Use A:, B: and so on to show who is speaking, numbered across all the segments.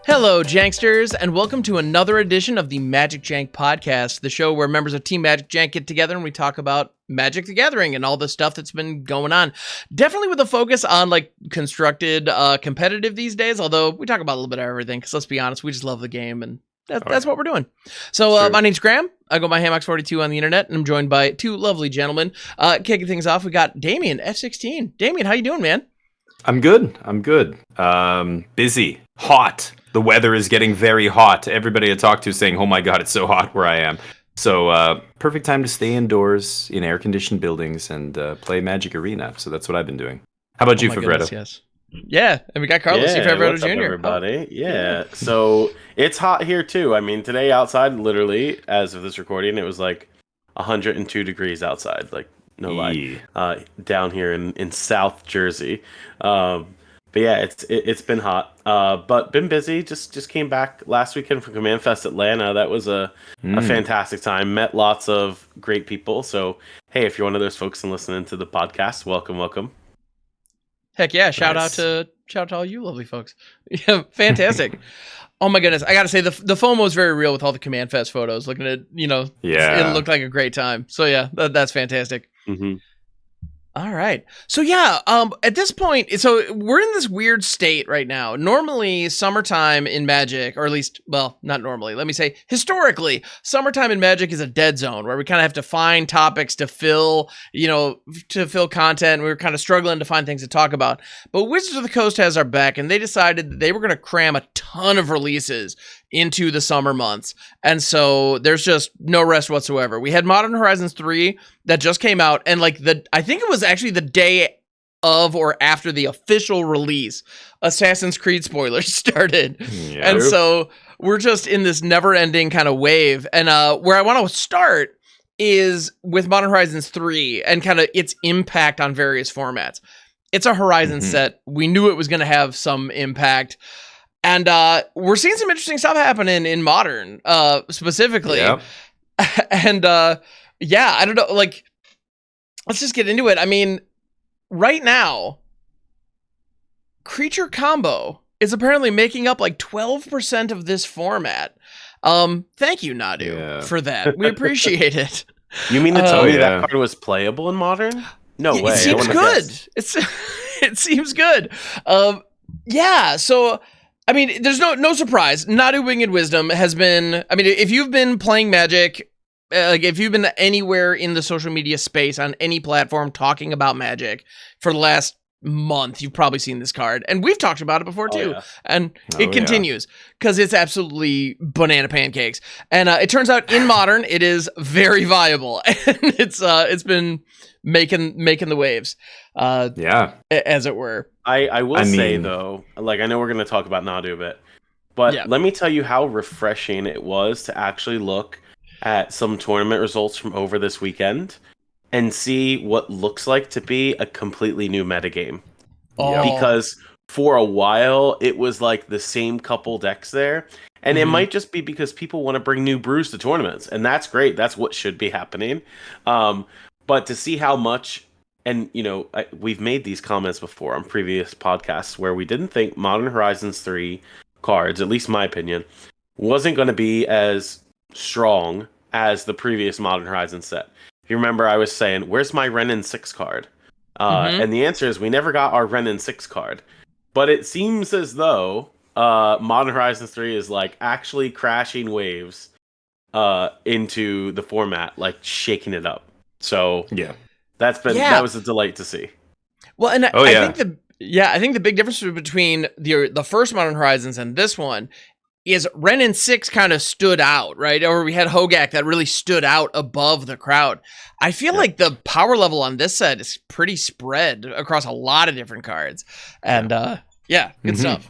A: Hello, Janksters, and welcome to another edition of the MagicJank podcast, the show where members of Team MagicJank get together and we talk about Magic the Gathering and all the stuff that's been going on. Definitely with a focus on constructed competitive these days, although we talk about a little bit of everything, because let's be honest, we just love the game, and that's what we're doing. So my name's Graham. I go by Hamax42 on the internet, and I'm joined by two lovely gentlemen. Kicking things off, we got Damien, F16. Damien, how you doing, man?
B: I'm good. Busy. Hot. The weather is getting very hot. Everybody I talk to is saying, oh my god, it's so hot where I am. So perfect time to stay indoors in air-conditioned buildings and play Magic Arena. So that's what I've been doing. How about you, Favretto?
A: Yes. Yeah, and we got Carlos Favretto
C: what's
A: Jr.
C: Up, everybody. Yeah, so it's hot here too. I mean, today outside, literally, as of this recording, it was like 102 degrees outside. Like, no lie. Down here in South Jersey. But yeah, it's been hot, but been busy. Just came back last weekend from Command Fest Atlanta. That was a fantastic time. Met lots of great people. So hey, if you're one of those folks and listening to the podcast, welcome.
A: Heck yeah! Shout out to all you lovely folks. Yeah, fantastic. Oh my goodness, I gotta say the FOMO is very real with all the Command Fest photos. Looking at it looked like a great time. So yeah, that's fantastic.
C: Mm-hmm.
A: All right. So yeah, at this point, so we're in this weird state right now. Normally, summertime in Magic, or at least, well, not normally, let me say, historically, summertime in Magic is a dead zone where we kind of have to find topics to fill content. We were kind of struggling to find things to talk about. But Wizards of the Coast has our back, and they decided that they were going to cram a ton of releases into the summer months. And so there's just no rest whatsoever. We had Modern Horizons 3 that just came out, and I think it was actually the day of or after the official release, Assassin's Creed spoilers started. Yeah. And so we're just in this never-ending kind of wave. And where I want to start is with Modern Horizons 3 and kind of its impact on various formats. It's a Horizon set. We knew it was going to have some impact. And we're seeing some interesting stuff happening in Modern, specifically. Yep. And yeah, I don't know, let's just get into it. I mean, right now, Creature Combo is apparently making up 12% of this format. Thank you, Nadu, for that. We appreciate it.
C: You mean to tell me that card was playable in Modern? No way.
A: It seems good. It seems good. Yeah, so I mean, there's no surprise. Nadu Winged Wisdom has been, I mean, if you've been playing Magic, if you've been anywhere in the social media space on any platform talking about Magic for the last month, you've probably seen this card. And we've talked about it before too. Yeah. And it continues because it's absolutely banana pancakes. And it turns out in Modern, it is very viable. And it's been making the waves. As it were.
C: I will say though, I know we're going to talk about Nadu a bit, but let me tell you how refreshing it was to actually look at some tournament results from over this weekend and see what looks like to be a completely new metagame. Because for a while, it was the same couple decks there, and it might just be because people want to bring new brews to tournaments, and that's great. That's what should be happening. But to see how much, and we've made these comments before on previous podcasts where we didn't think Modern Horizons 3 cards, at least my opinion, wasn't going to be as strong as the previous Modern Horizons set. If you remember, I was saying, where's my Renin 6 card? And the answer is we never got our Renin 6 card. But it seems as though Modern Horizons 3 is actually crashing waves into the format, shaking it up. So yeah. That was a delight to see.
A: Well, and I think the big difference between the first Modern Horizons and this one is Renin 6 kind of stood out, right? Or we had Hogak that really stood out above the crowd. I feel like the power level on this set is pretty spread across a lot of different cards. And good stuff.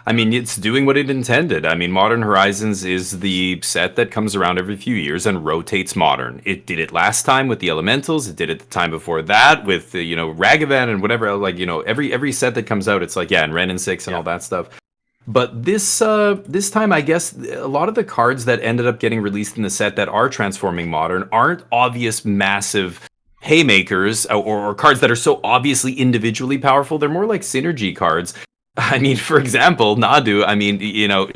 B: I mean, it's doing what it intended. I mean, Modern Horizons is the set that comes around every few years and rotates Modern. It did it last time with the Elementals. It did it the time before that with the, Ragavan and whatever. Every set that comes out, it's and Renin 6 and all that stuff. But this time, I guess, a lot of the cards that ended up getting released in the set that are transforming Modern aren't obvious, massive haymakers or cards that are so obviously individually powerful. They're more like synergy cards. I mean, for example, Nadu, I mean,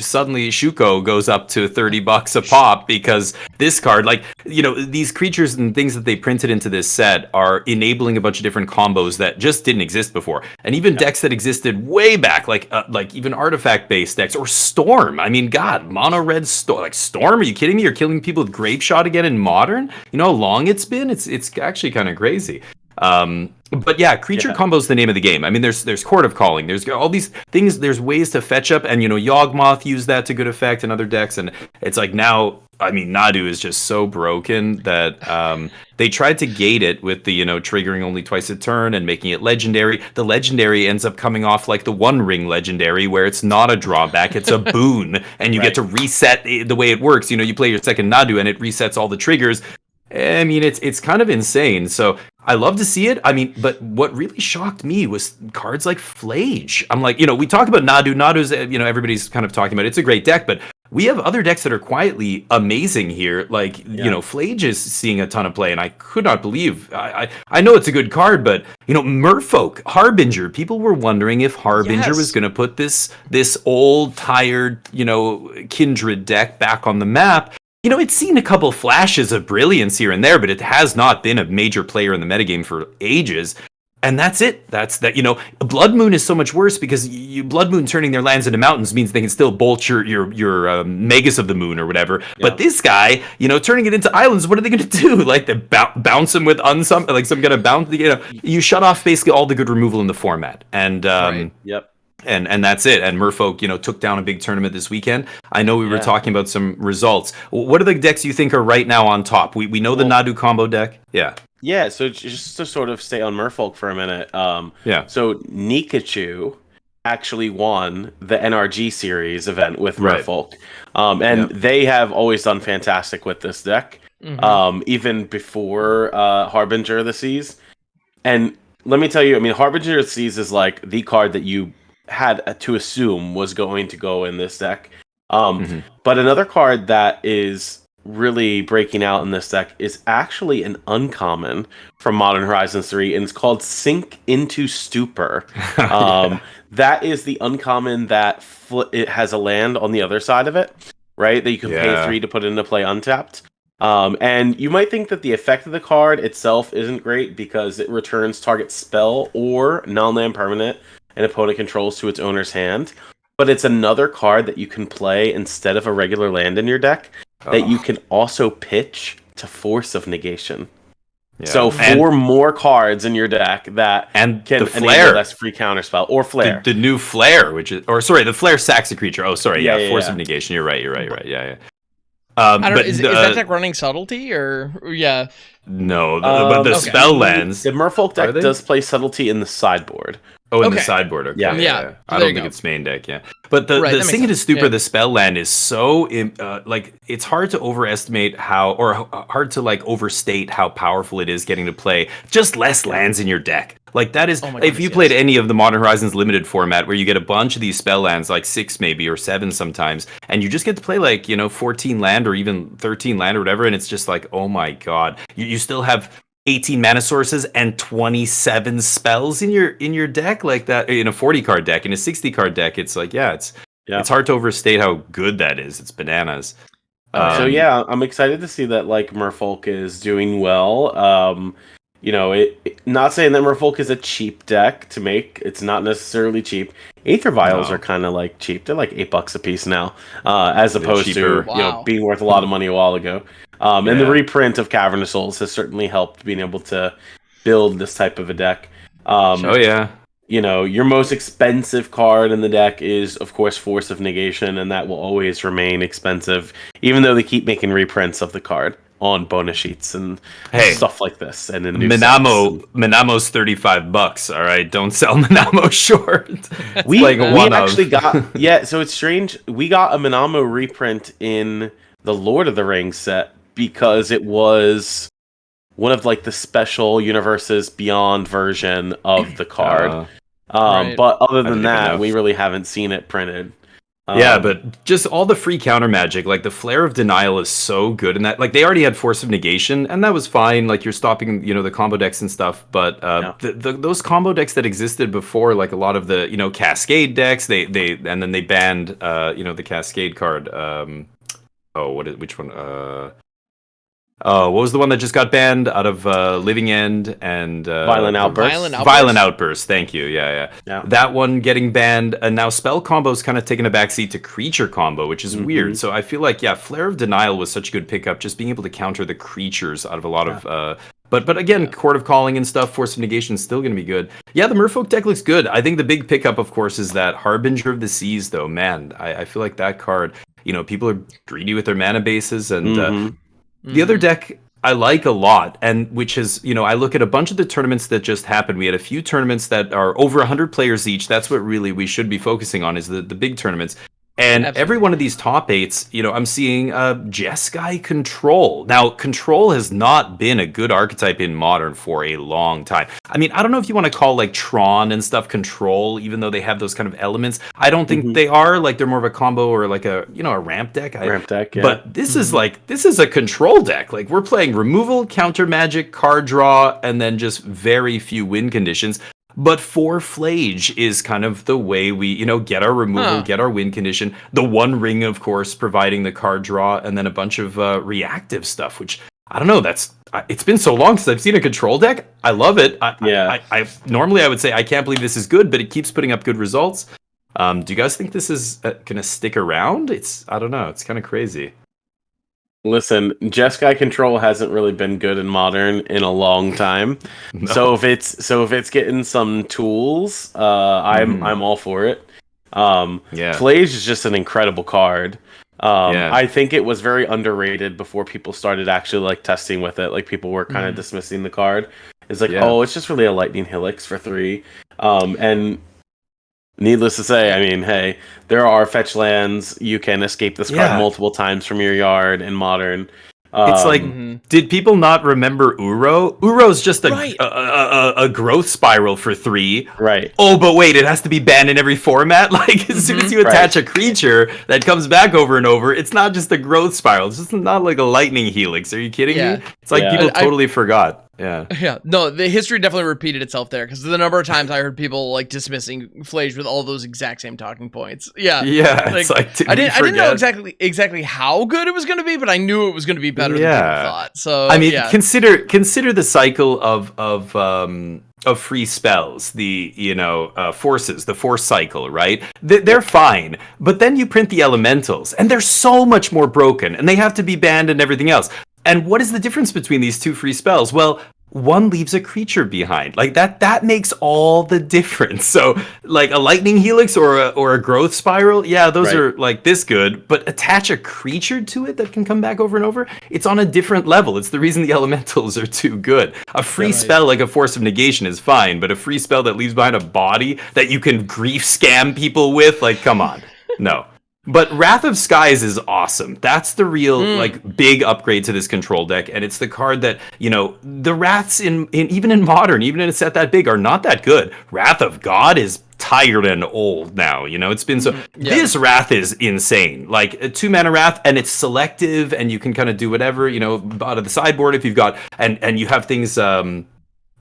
B: suddenly Shuko goes up to $30 a pop because this card, like, these creatures and things that they printed into this set are enabling a bunch of different combos that just didn't exist before. And even decks that existed way back, like even artifact-based decks or Storm. I mean, God, mono red Storm. Like, Storm, are you kidding me? You're killing people with Grape Shot again in Modern? You know how long it's been? It's actually kind of crazy. But yeah, creature combo is the name of the game. I mean, there's Court of Calling. There's all these things. There's ways to fetch up, and Yawgmoth used that to good effect in other decks. And it's like now, I mean, Nadu is just so broken that they tried to gate it with the triggering only twice a turn and making it legendary. The legendary ends up coming off like the One Ring legendary, where it's not a drawback, it's a boon, and you get to reset the way it works. You play your second Nadu, and it resets all the triggers. I mean, it's kind of insane. So I love to see it. I mean, but what really shocked me was cards like Flage. I'm like, we talk about Nadu. Nadu's, everybody's kind of talking about it. It's a great deck, but we have other decks that are quietly amazing here. Like, Flage is seeing a ton of play, and I could not believe. I know it's a good card, but Merfolk, Harbinger. People were wondering if Harbinger was going to put this old, tired, Kindred deck back on the map. It's seen a couple flashes of brilliance here and there, but it has not been a major player in the metagame for ages. And that's it. That's that. Blood Moon is so much worse because Blood Moon turning their lands into mountains means they can still bolt your Magus of the Moon or whatever. Yeah. But this guy, turning it into islands, what are they going to do? Like they bounce him with some kind of bounce. You shut off basically all the good removal in the format. And
C: right. Yep.
B: And that's it. And Merfolk, took down a big tournament this weekend. I know we were talking about some results. What are the decks you think are right now on top? We know the Nadu combo deck. Yeah.
C: Yeah, so just to sort of stay on Merfolk for a minute. So Nikachu actually won the NRG series event with Merfolk. And they have always done fantastic with this deck. Even before Harbinger of the Seas. And let me tell you, I mean, Harbinger of the Seas is like the card that you had to assume was going to go in this deck. But another card that is really breaking out in this deck is actually an uncommon from Modern Horizons 3, and it's called Sink into Stupor. That is the uncommon that it has a land on the other side of it, right? That you can pay 3 to put into play untapped. And you might think that the effect of the card itself isn't great because it returns target spell or non-land permanent an opponent controls to its owner's hand. But it's another card that you can play instead of a regular land in your deck that you can also pitch to Force of Negation. Yeah. So 4 more cards in your deck that can enable that free counterspell or Flare.
B: The new Flare, the Flare sacks a creature. Oh, sorry, Force of Negation. You're right. Yeah.
A: I don't know, is that deck running Subtlety or
B: No, but the spell lands.
C: The Merfolk deck does play Subtlety in the sideboard.
B: Oh, in the sideboard. Okay.
A: Yeah.
B: I don't think it's main deck. Yeah, but the Sink into Stupor, the spell land is so it's hard to overestimate hard to overstate how powerful it is getting to play just less lands in your deck. Like that is if you played any of the Modern Horizons limited format where you get a bunch of these spell lands, like 6 maybe or 7 sometimes, and you just get to play 14 land or even 13 land or whatever, and it's just like, oh my god, you still have 18 mana sources and 27 spells in your deck like that in a 40 card deck. In a 60 card deck, it's like it's hard to overstate how good that is. It's bananas.
C: I'm excited to see that Merfolk is doing well. Not saying that Merfolk is a cheap deck to make. It's not necessarily cheap. Aether Vials are kind of cheap. They're $8 a piece now, as opposed to being worth a lot of money a while ago. And the reprint of Cavernous Souls has certainly helped being able to build this type of a deck. Your most expensive card in the deck is, of course, Force of Negation, and that will always remain expensive, even though they keep making reprints of the card on bonus sheets and stuff like this. And in
B: Minamo's $35. All right, don't sell Minamo short.
C: We actually got so it's strange. We got a Minamo reprint in the Lord of the Rings set because it was one of the special universes beyond version of the card. But other than that, we really haven't seen it printed.
B: Yeah, but just all the free counter magic, like the Flare of Denial is so good in that. Like they already had Force of Negation, and that was fine. Like you're stopping, the combo decks and stuff. But those combo decks that existed before, like a lot of the, Cascade decks, and then they banned, the Cascade card. Which one? Oh, what was the one that just got banned out of Living End and
C: Violent Outburst?
B: Violent Outburst. Thank you. Yeah. That one getting banned, and now spell combo's kind of taking a backseat to creature combo, which is weird. So I feel like Flare of Denial was such a good pickup, just being able to counter the creatures out of a lot of. But again, Court of Calling and stuff, Force of Negation is still going to be good. Yeah, the Merfolk deck looks good. I think the big pickup, of course, is that Harbinger of the Seas, though. Man, I feel like that card. People are greedy with their mana bases, and. The other deck I like a lot, and which is, I look at a bunch of the tournaments that just happened. We had a few tournaments that are over 100 players each. That's what really we should be focusing on, is the big tournaments. And every one of these top eights, I'm seeing Jeskai Control. Now, Control has not been a good archetype in Modern for a long time. I mean, I don't know if you want to call like Tron and stuff Control, even though they have those kind of elements. I don't think they are. Like they're more of a combo or like a ramp deck.
C: Ramp deck, yeah.
B: But this is a Control deck. Like we're playing removal, counter magic, card draw, and then just very few win conditions. But 4 Flage is kind of the way we, get our removal, get our win condition. The One Ring, of course, providing the card draw, and then a bunch of reactive stuff, which, I don't know, it's been so long since I've seen a Control deck. I love it. I normally I would say I can't believe this is good, but it keeps putting up good results. Do you guys think this is going to stick around? I don't know. It's kind of crazy.
C: Listen, Jeskai Control hasn't really been good in Modern in a long time. No. So if it's getting some tools, I'm all for it. Flage is just an incredible card. I think it was very underrated before people started actually like testing with it. Like people were kind of dismissing the card. It's like, it's just really a Lightning Helix for 3. And needless to say, I mean, hey, there are fetch lands. You can escape this card multiple times from your yard in Modern.
B: It's like, did people not remember Uro? Uro's just a growth spiral for 3.
C: Right.
B: Oh, but wait, it has to be banned in every format? Like, as soon as you attach a creature that comes back over and over, it's not just a growth spiral. It's just not like a lightning helix. Are you kidding me? It's like people totally forgot.
A: Yeah. No, the history definitely repeated itself there, because the number of times I heard people like dismissing Flage with all those exact same talking points. Yeah.
B: It's like,
A: I didn't know exactly how good it was going to be, but I knew it was going to be better than people thought. So
B: I mean, consider the cycle of free spells, the forces, the force cycle, right? They're fine, but then you print the elementals, and they're so much more broken, and they have to be banned and everything else. And what is the difference between these 2 free spells? Well, one leaves a creature behind. Like that makes all the difference. So like a lightning helix or a growth spiral, those are like this good, but attach a creature to it that can come back over and over, it's on a different level. It's the reason the elementals are too good. A free spell like a Force of Negation is fine, but a free spell that leaves behind a body that you can grief scam people with, like, come on. No. But Wrath of Skies is awesome. That's the real big upgrade to this Control deck, and it's the card that the Wraths in even in Modern, even in a set that big, are not that good. Wrath of God is tired and old now. It's been so. This Wrath is insane. Like a 2-mana Wrath, and it's selective, and you can kind of do whatever out of the sideboard if you've got and you have things.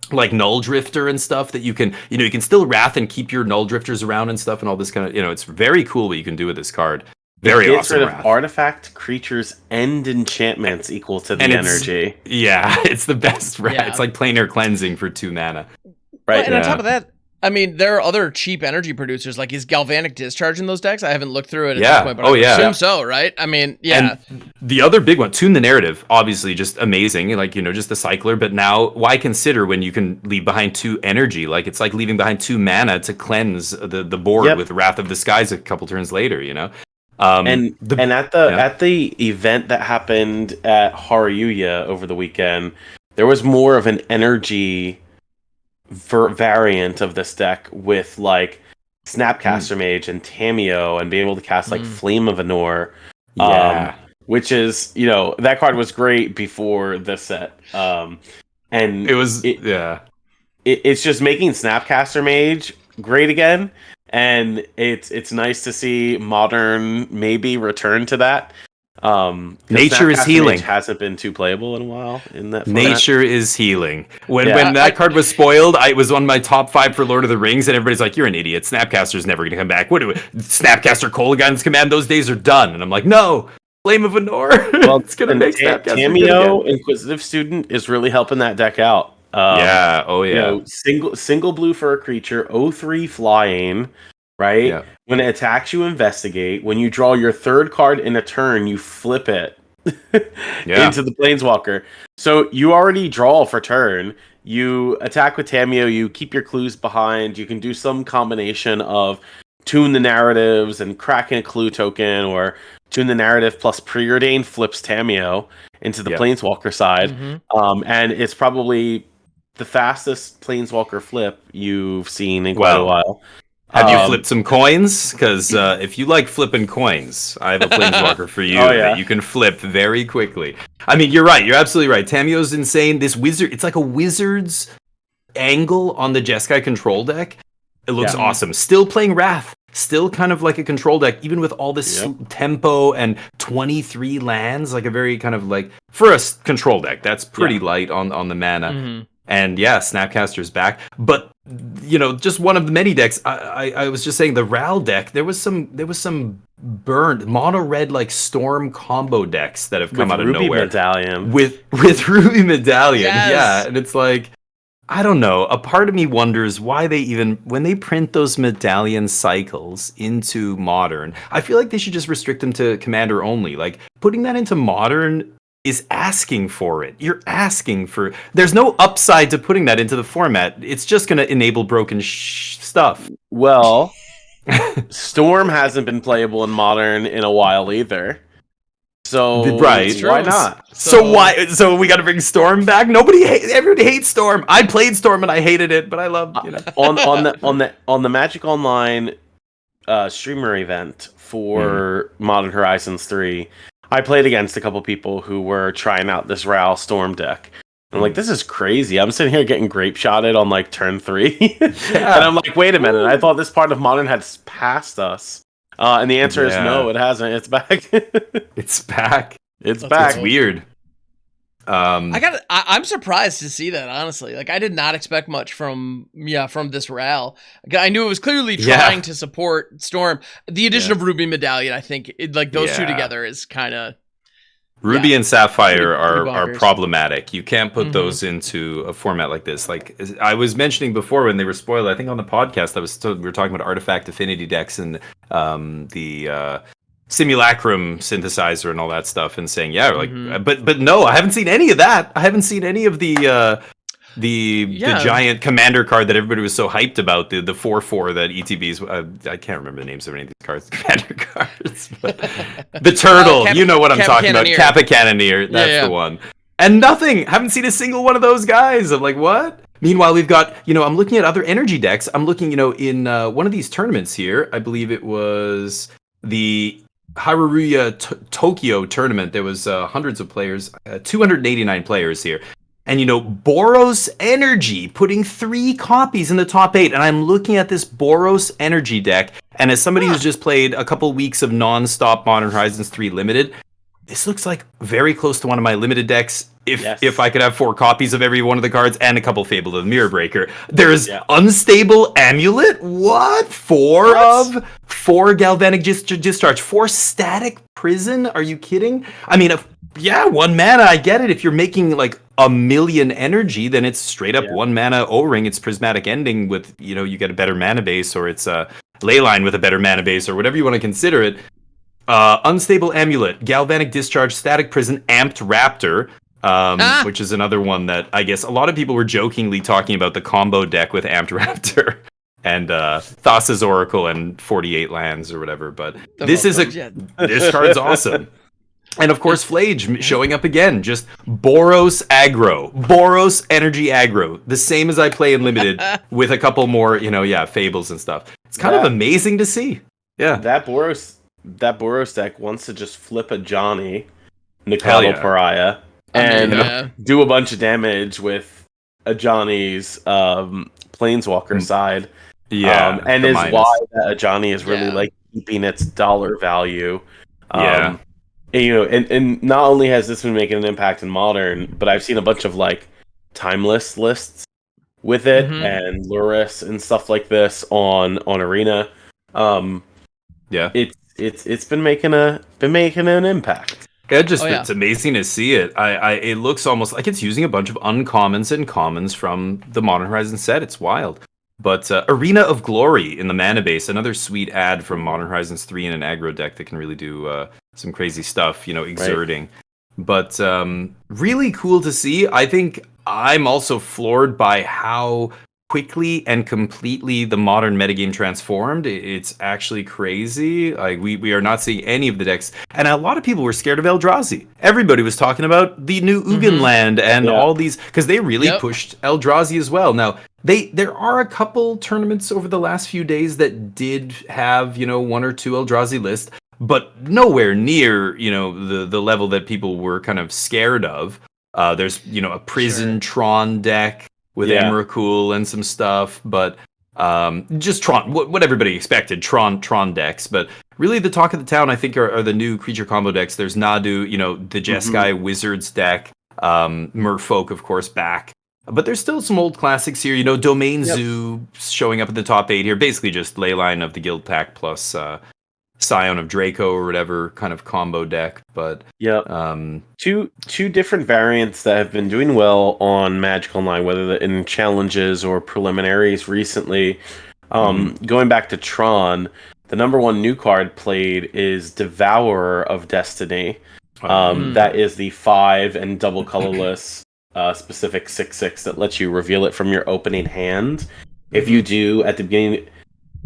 B: Like Null Drifter and stuff that you can still Wrath and keep your Null Drifters around and stuff and all this kind of, it's very cool what you can do with this card. Very awesome.
C: Rid of artifact, creatures, and enchantments equal to the energy.
B: It's the best Wrath. Yeah. It's like planar cleansing for 2 mana.
A: Right. And on top of that, I mean, there are other cheap energy producers. Like, is Galvanic Discharge in those decks? I haven't looked through it at this point, but I assume so, right? I mean, And
B: the other big one, Tune the Narrative, obviously just amazing. Like, just the cycler. But now, why consider when you can leave behind 2 energy? Like, it's like leaving behind 2 mana to cleanse the board with Wrath of the Skies a couple turns later, And
C: at the event that happened at Haruyuya over the weekend, there was more of an energy variant of this deck with like Snapcaster Mage and Tameo, and being able to cast like Flame of Anor, which is that card was great before this set, and
B: it's just
C: making Snapcaster Mage great again. and it's nice to see Modern maybe return to that. 'Cause
B: Nature is
C: Snapcaster
B: healing.
C: Mage hasn't been too playable in a while in that format.
B: Nature is healing. When
C: Yeah.
B: that card was spoiled, it was on my top 5 for Lord of the Rings, and everybody's like, "You're an idiot. Snapcaster's never going to come back. What do we? Snapcaster Kolaghan's command? Those days are done." And I'm like, "No, Flame of Anor.
C: Well,
B: It's going to make Snapcaster good
C: Tameo,
B: again."
C: Inquisitive Student, is really helping that deck out.
B: Yeah. Oh yeah.
C: You know, single blue for a creature, 0/3 flying, right?
B: Yeah.
C: When it attacks, you investigate. When you draw your third card in a turn, you flip it into the Planeswalker. So you already draw for turn. You attack with Tameo, you keep your clues behind. You can do some combination of tune the narratives and cracking a clue token, or tune the narrative plus preordain flips Tameo into the Planeswalker side. And it's probably the fastest Planeswalker flip you've seen in quite a while.
B: Have you flipped some coins? Because if you like flipping coins, I have a Planeswalker for you that you can flip very quickly. I mean, you're right. You're absolutely right. Tameo's insane. This wizard, it's like a wizard's angle on the Jeskai control deck. It looks awesome. Still playing Wrath. Still kind of like a control deck, even with all this tempo and 23 lands. Like a very kind of like, for a control deck, that's pretty light on the mana. And yeah, Snapcaster's back. But you know, just one of the many decks. I was just saying the Ral deck. There was some burned mono red like Storm combo decks that have come out of nowhere.
C: Medallion.
B: With Ruby Medallion,
A: Yes.
B: and it's like, I don't know. A part of me wonders why they even, when they print those medallion cycles into Modern, I feel like they should just restrict them to Commander only. Like putting that into Modern is asking for it. You're asking for. There's no upside to putting that into the format. It's just going to enable broken stuff.
C: Well, Storm hasn't been playable in Modern in a while either. So
B: right,
C: why not?
B: So why? So we got to bring Storm back. Everybody hates Storm. I played Storm and I hated it, but I love
C: on the Magic Online streamer event for Modern Horizons 3. I played against a couple people who were trying out this Ral Storm deck. I'm like, this is crazy. I'm sitting here getting grape shotted on like turn 3. And I'm like, wait a minute. I thought this part of Modern had passed us. And the answer is no, it hasn't. It's back.
B: It's back.
C: It's back.
B: It's weird.
A: I'm surprised to see that, honestly. Like, I did not expect much from this Ral. I knew it was clearly trying to support Storm. The addition of Ruby Medallion, I think, those two together is kind of...
B: Ruby and Sapphire are problematic. You can't put those into a format like this. Like I was mentioning before when they were spoiled, I think on the podcast, we were talking about Artifact Affinity decks and the... Simulacrum synthesizer and all that stuff, and saying but no, I haven't seen any of that. I haven't seen any of the giant commander card that everybody was so hyped about, the 4/4 that ETB's I can't remember the names of any of these cards, commander cards, but the turtle, you know what I'm talking about, Kappa Cannoneer, that's the one. And nothing, haven't seen a single one of those guys. I'm like, what? Meanwhile, we've got, I'm looking at other energy decks. I'm looking, in one of these tournaments here, I believe it was the Haruruya Tokyo tournament. There was hundreds of players, 289 players here. And, Boros Energy putting 3 copies in the top 8. And I'm looking at this Boros Energy deck. And as somebody who's just played a couple weeks of non-stop Modern Horizons 3 Limited, this looks like very close to one of my Limited decks. If I could have 4 copies of every one of the cards and a couple Fable of the Mirror Breaker. There's Unstable Amulet. What? 4 Galvanic Discharge. 4 Static Prison? Are you kidding? I mean, 1 mana, I get it. If you're making like a million energy, then it's straight up 1 mana O-Ring. It's Prismatic Ending with, you get a better mana base, or it's a Leyline with a better mana base, or whatever you want to consider it. Unstable Amulet, Galvanic Discharge, Static Prison, Amped Raptor. Which is another one that I guess a lot of people were jokingly talking about the combo deck with Amped Raptor and Thassa's Oracle and 48 lands or whatever. But this card's awesome. And of course, Flage showing up again. Just Boros aggro. Boros energy aggro. The same as I play in Limited with a couple more, fables and stuff. It's kind of amazing to see. Yeah.
C: That Boros deck wants to just flip a Johnny, Nikado Pariah, and do a bunch of damage with a Johnny's Planeswalker side, And
B: the
C: is
B: minus.
C: why that Ajani is really like keeping its dollar value. And, and not only has this been making an impact in Modern, but I've seen a bunch of like timeless lists with it and Luris and stuff like this on Arena. It's been making an impact.
B: It's amazing to see it. It looks almost like it's using a bunch of uncommons and commons from the Modern Horizons set. It's wild. But Arena of Glory in the mana base, another sweet ad from Modern Horizons 3 in an aggro deck that can really do some crazy stuff, exerting. Right. But really cool to see. I think I'm also floored by how quickly and completely the modern metagame transformed. It's actually crazy. Like we are not seeing any of the decks, and a lot of people were scared of Eldrazi. Everybody was talking about the new Ugin land and all these, because they really pushed Eldrazi as well. Now there are a couple tournaments over the last few days that did have one or two Eldrazi lists, but nowhere near the level that people were kind of scared of. There's a Prison Tron deck with Emrakul and some stuff, but just Tron, what everybody expected, Tron decks. But really the talk of the town, I think, are the new creature combo decks. There's Nadu, the Jeskai Wizards deck, Merfolk, of course, back. But there's still some old classics here, Domain Zoo showing up at the top 8 here, basically just Leyline of the Guild Pack plus Scion of Draco or whatever kind of combo deck. But
C: two different variants that have been doing well on Magic Online, whether in challenges or preliminaries recently. Going back to Tron, the number one new card played is Devourer of Destiny. That is the 5 and double colorless specific 6/6 that lets you reveal it from your opening hand. If you do, at the beginning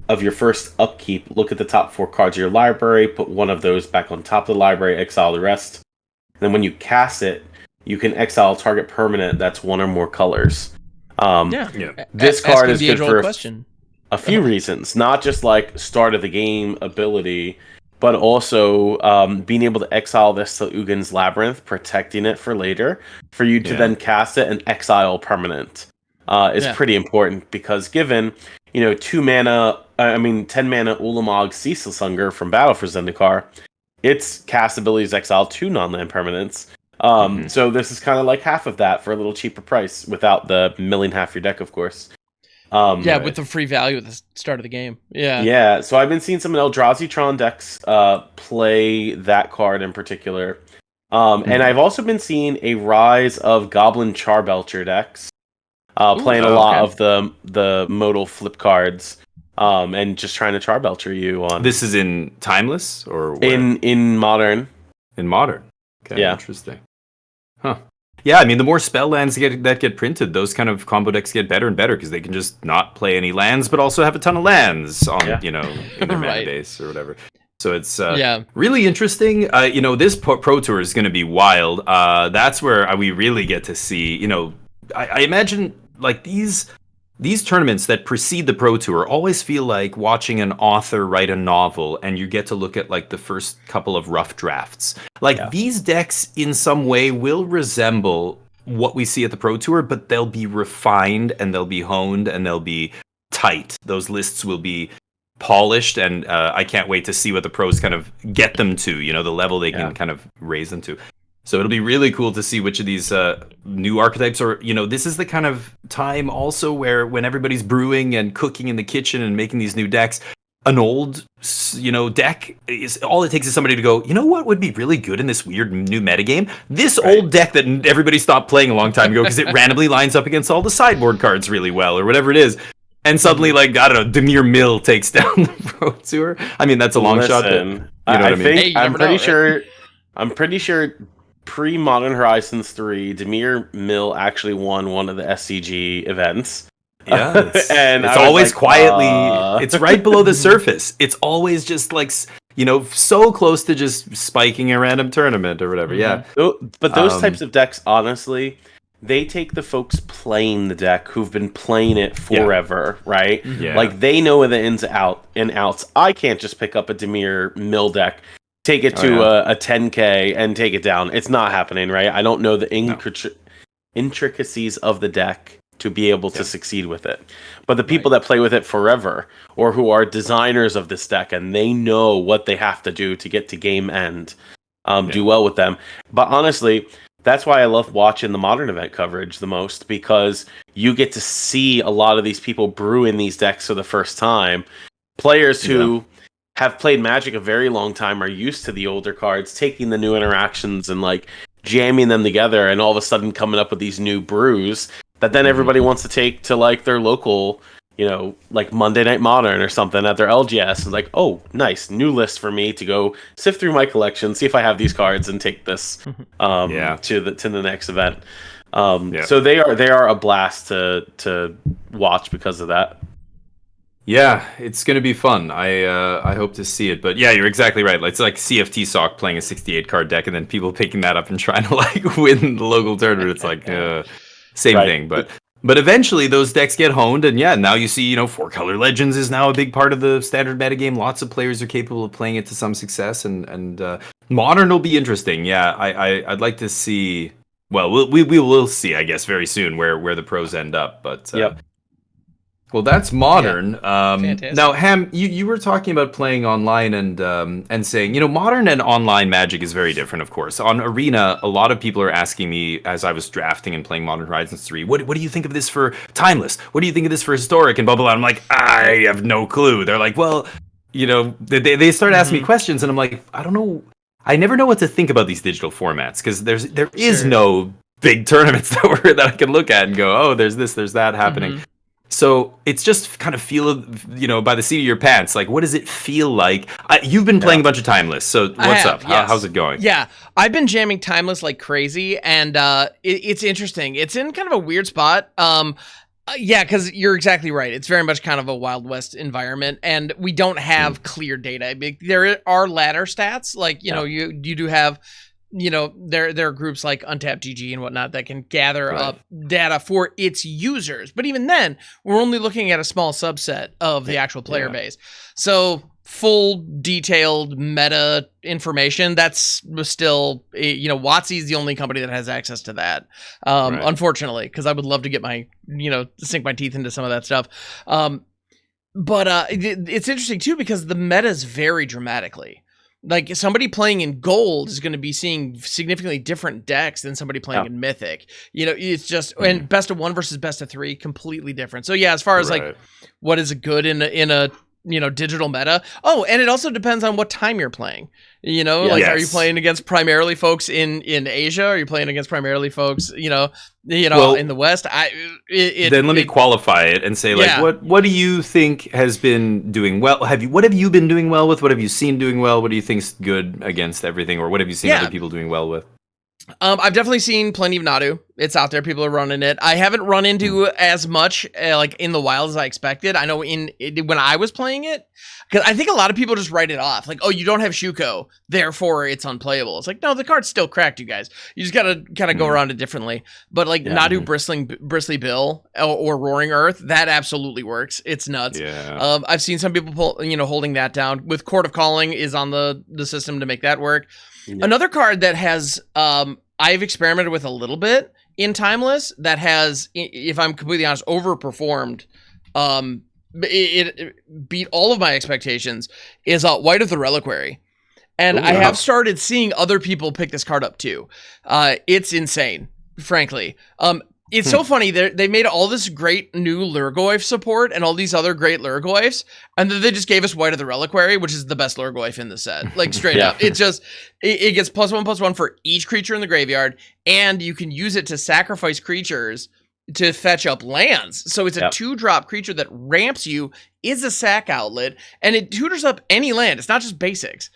C: of your first upkeep, look at the top 4 cards of your library, put one of those back on top of the library, exile the rest. And then when you cast it, you can exile target permanent that's one or more colors. This card is good for a few reasons, not just like start of the game ability, but also being able to exile this to Ugin's Labyrinth, protecting it for later, for you to then cast it and exile permanent is pretty important, because given 10 mana Ulamog Ceaseless Hunger from Battle for Zendikar, its cast ability is exile 2 non-land permanents. So this is kind of like half of that for a little cheaper price, without the milling half your deck, of course.
A: With the free value at the start of the game.
C: So I've been seeing some Eldrazi Tron decks play that card in particular. And I've also been seeing a rise of Goblin Charbelcher decks playing a lot of the modal flip cards. And just trying to Charbelcher you on.
B: This is in Timeless or where?
C: in Modern.
B: In Modern. Okay, interesting. Huh. Yeah, I mean, the more spell lands that get printed, those kind of combo decks get better and better, because they can just not play any lands, but also have a ton of lands on in their mana base or whatever. So it's really interesting. This Pro Tour is going to be wild. That's where we really get to see. I imagine like these tournaments that precede the Pro Tour always feel like watching an author write a novel, and you get to look at like the first couple of rough drafts. These decks in some way will resemble what we see at the Pro Tour, but they'll be refined and they'll be honed and they'll be tight. Those lists will be polished, and I can't wait to see what the pros kind of get them to, the level they can kind of raise them to. So it'll be really cool to see which of these new archetypes, or, this is the kind of time also where when everybody's brewing and cooking in the kitchen and making these new decks, an old, deck is all it takes is somebody to go, what would be really good in this weird new metagame? This old deck that everybody stopped playing a long time ago because it randomly lines up against all the sideboard cards really well, or whatever it is. And suddenly, like, I don't know, Demir Mill takes down the Pro Tour. I mean, that's a long shot. But,
C: I mean? I'm pretty sure pre-Modern Horizons 3, Demir Mill actually won one of the SCG events.
B: Yeah, it's always quietly. It's right below the surface. It's always just like, so close to just spiking a random tournament or whatever. Yeah,
C: but those types of decks, honestly, they take the folks playing the deck who've been playing it forever, right?
B: Yeah.
C: Like, they know the ins and outs. I can't just pick up a Demir Mill deck, take it to a 10K and take it down. It's not happening, right? I don't know the intricacies of the deck to be able to succeed with it. But the people that play with it forever, or who are designers of this deck, and they know what they have to do to get to game end, do well with them. But honestly, that's why I love watching the Modern event coverage the most, because you get to see a lot of these people brew in these decks for the first time. Players who have played Magic a very long time are used to the older cards, taking the new interactions and like jamming them together, and all of a sudden coming up with these new brews that then everybody wants to take to like their local, you know, like Monday Night Modern or something at their LGS. And like, oh, nice, new list for me to go sift through my collection, see if I have these cards, and take this to the next event. So they are a blast to watch because of that.
B: Yeah, it's going to be fun. I hope to see it. But yeah, you're exactly right. It's like CFT Sock playing a 68 card deck and then people picking that up and trying to like win the local tournament. It's like same thing. But eventually those decks get honed, and now you see, 4-color Legends is now a big part of the standard metagame. Lots of players are capable of playing it to some success, and Modern will be interesting. Yeah, I'd like to see. Well, we will see, I guess, very soon where the pros end up. But well, that's Modern. Now, Ham, you were talking about playing online and saying, Modern and online Magic is very different, of course. On Arena, a lot of people are asking me, as I was drafting and playing Modern Horizons 3, what do you think of this for Timeless? What do you think of this for Historic? And blah, blah, blah. I'm like, I have no clue. They're like, well, they start asking me questions, and I'm like, I don't know. I never know what to think about these digital formats, because there is no big tournaments that I can look at and go, oh, there's this, there's that happening. So it's just kind of feel, by the seat of your pants. Like, what does it feel like? You've been playing a bunch of Timeless, so what's up?
A: Yes.
B: How's it going?
A: Yeah, I've been jamming Timeless like crazy, and it's interesting. It's in kind of a weird spot. Because you're exactly right. It's very much kind of a Wild West environment, and we don't have clear data. There are ladder stats, like, you do have... there are groups like Untapped GG and whatnot that can gather up data for its users. But even then, we're only looking at a small subset of the actual player base. So full detailed meta information, that's still, WotC is the only company that has access to that. Unfortunately, because I would love to get my, sink my teeth into some of that stuff. But it's interesting too, because the metas vary dramatically. Like, somebody playing in Gold is going to be seeing significantly different decks than somebody playing in Mythic. It's just, and best of 1 versus best of 3, completely different. So yeah, as far as like what is good in a digital meta. Oh, and it also depends on what time you're playing. Are you playing against primarily folks in Asia? Are you playing against primarily folks, in the West?
B: Then let me qualify it and say, what do you think has been doing well? What have you been doing well with? What have you seen doing well? What do you think's good against everything? Or what have you seen other people doing well with?
A: I've definitely seen plenty of Nadu. It's out there. People are running it. I haven't run into as much like in the wild as I expected. I know when I was playing it, because I think a lot of people just write it off. Like, oh, you don't have Shuko, therefore it's unplayable. It's like, no, the card's still cracked, you guys. You just gotta kind of go around it differently. But like Nadu Bristly Bill or Roaring Earth, that absolutely works. It's nuts. Yeah. I've seen some people holding that down. With Court of Calling is on the system to make that work. Yeah. Another card that has I've experimented with a little bit in Timeless that has, if I'm completely honest, overperformed. It beat all of my expectations, is White of the Reliquary. And I have started seeing other people pick this card up too. It's insane, frankly. It's so funny. They made all this great new Lurgoyf support and all these other great Lurgoyfs, and then they just gave us White of the Reliquary, which is the best Lurgoyf in the set. Like, straight up. It just it gets +1/+1 for each creature in the graveyard, and you can use it to sacrifice creatures to fetch up lands. So it's a 2-drop creature that ramps you, is a sack outlet, and it tutors up any land. It's not just basics.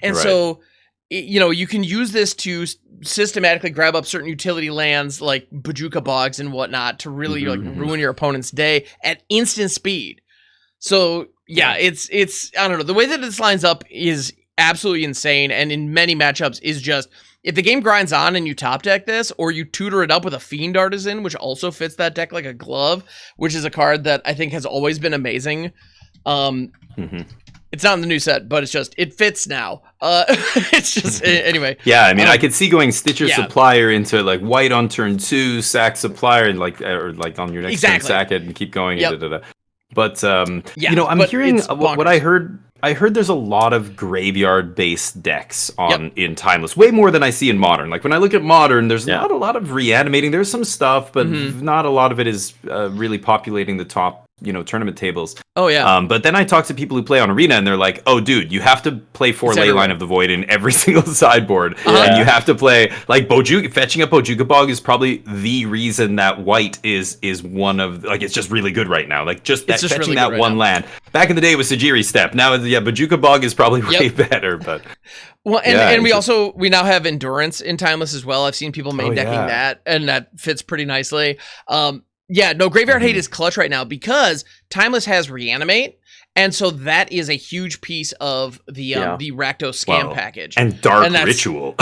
A: And so you can use this to systematically grab up certain utility lands like Bajuka Bogs and whatnot to really ruin your opponent's day at instant speed. So yeah, it's I don't know. The way that this lines up is absolutely insane, and in many matchups is just, if the game grinds on and you top deck this, or you tutor it up with a Fiend Artisan, which also fits that deck like a glove, which is a card that I think has always been amazing. It's not in the new set, but it fits now. It's just anyway.
B: Yeah, I mean, I could see going Stitcher Supplier into like white on turn 2, sack Supplier, and like on your next turn sack it and keep going. Yep. But you know, I'm hearing what I heard. I heard there's a lot of graveyard-based decks in Timeless, way more than I see in Modern. Like when I look at Modern, there's not a lot of reanimating. There's some stuff, but not a lot of it is really populating the top, tournament tables.
A: Oh yeah.
B: But then I talk to people who play on Arena, and they're like, "Oh, dude, you have to play 4 Leyline of the Void in every single sideboard, and you have to play like Bojuka. Fetching up Bojuka Bog is probably the reason that White is one of it's just really good right now. Like just fetching really that one land. Back in the day, it was Sajiri Step. Now, Bojuka Bog is probably way better. But
A: well, and we now have Endurance in Timeless as well. I've seen people main decking that, and that fits pretty nicely. Graveyard Hate is clutch right now because Timeless has Reanimate, and so that is a huge piece of the Rakdos scam package.
B: And Dark Ritual,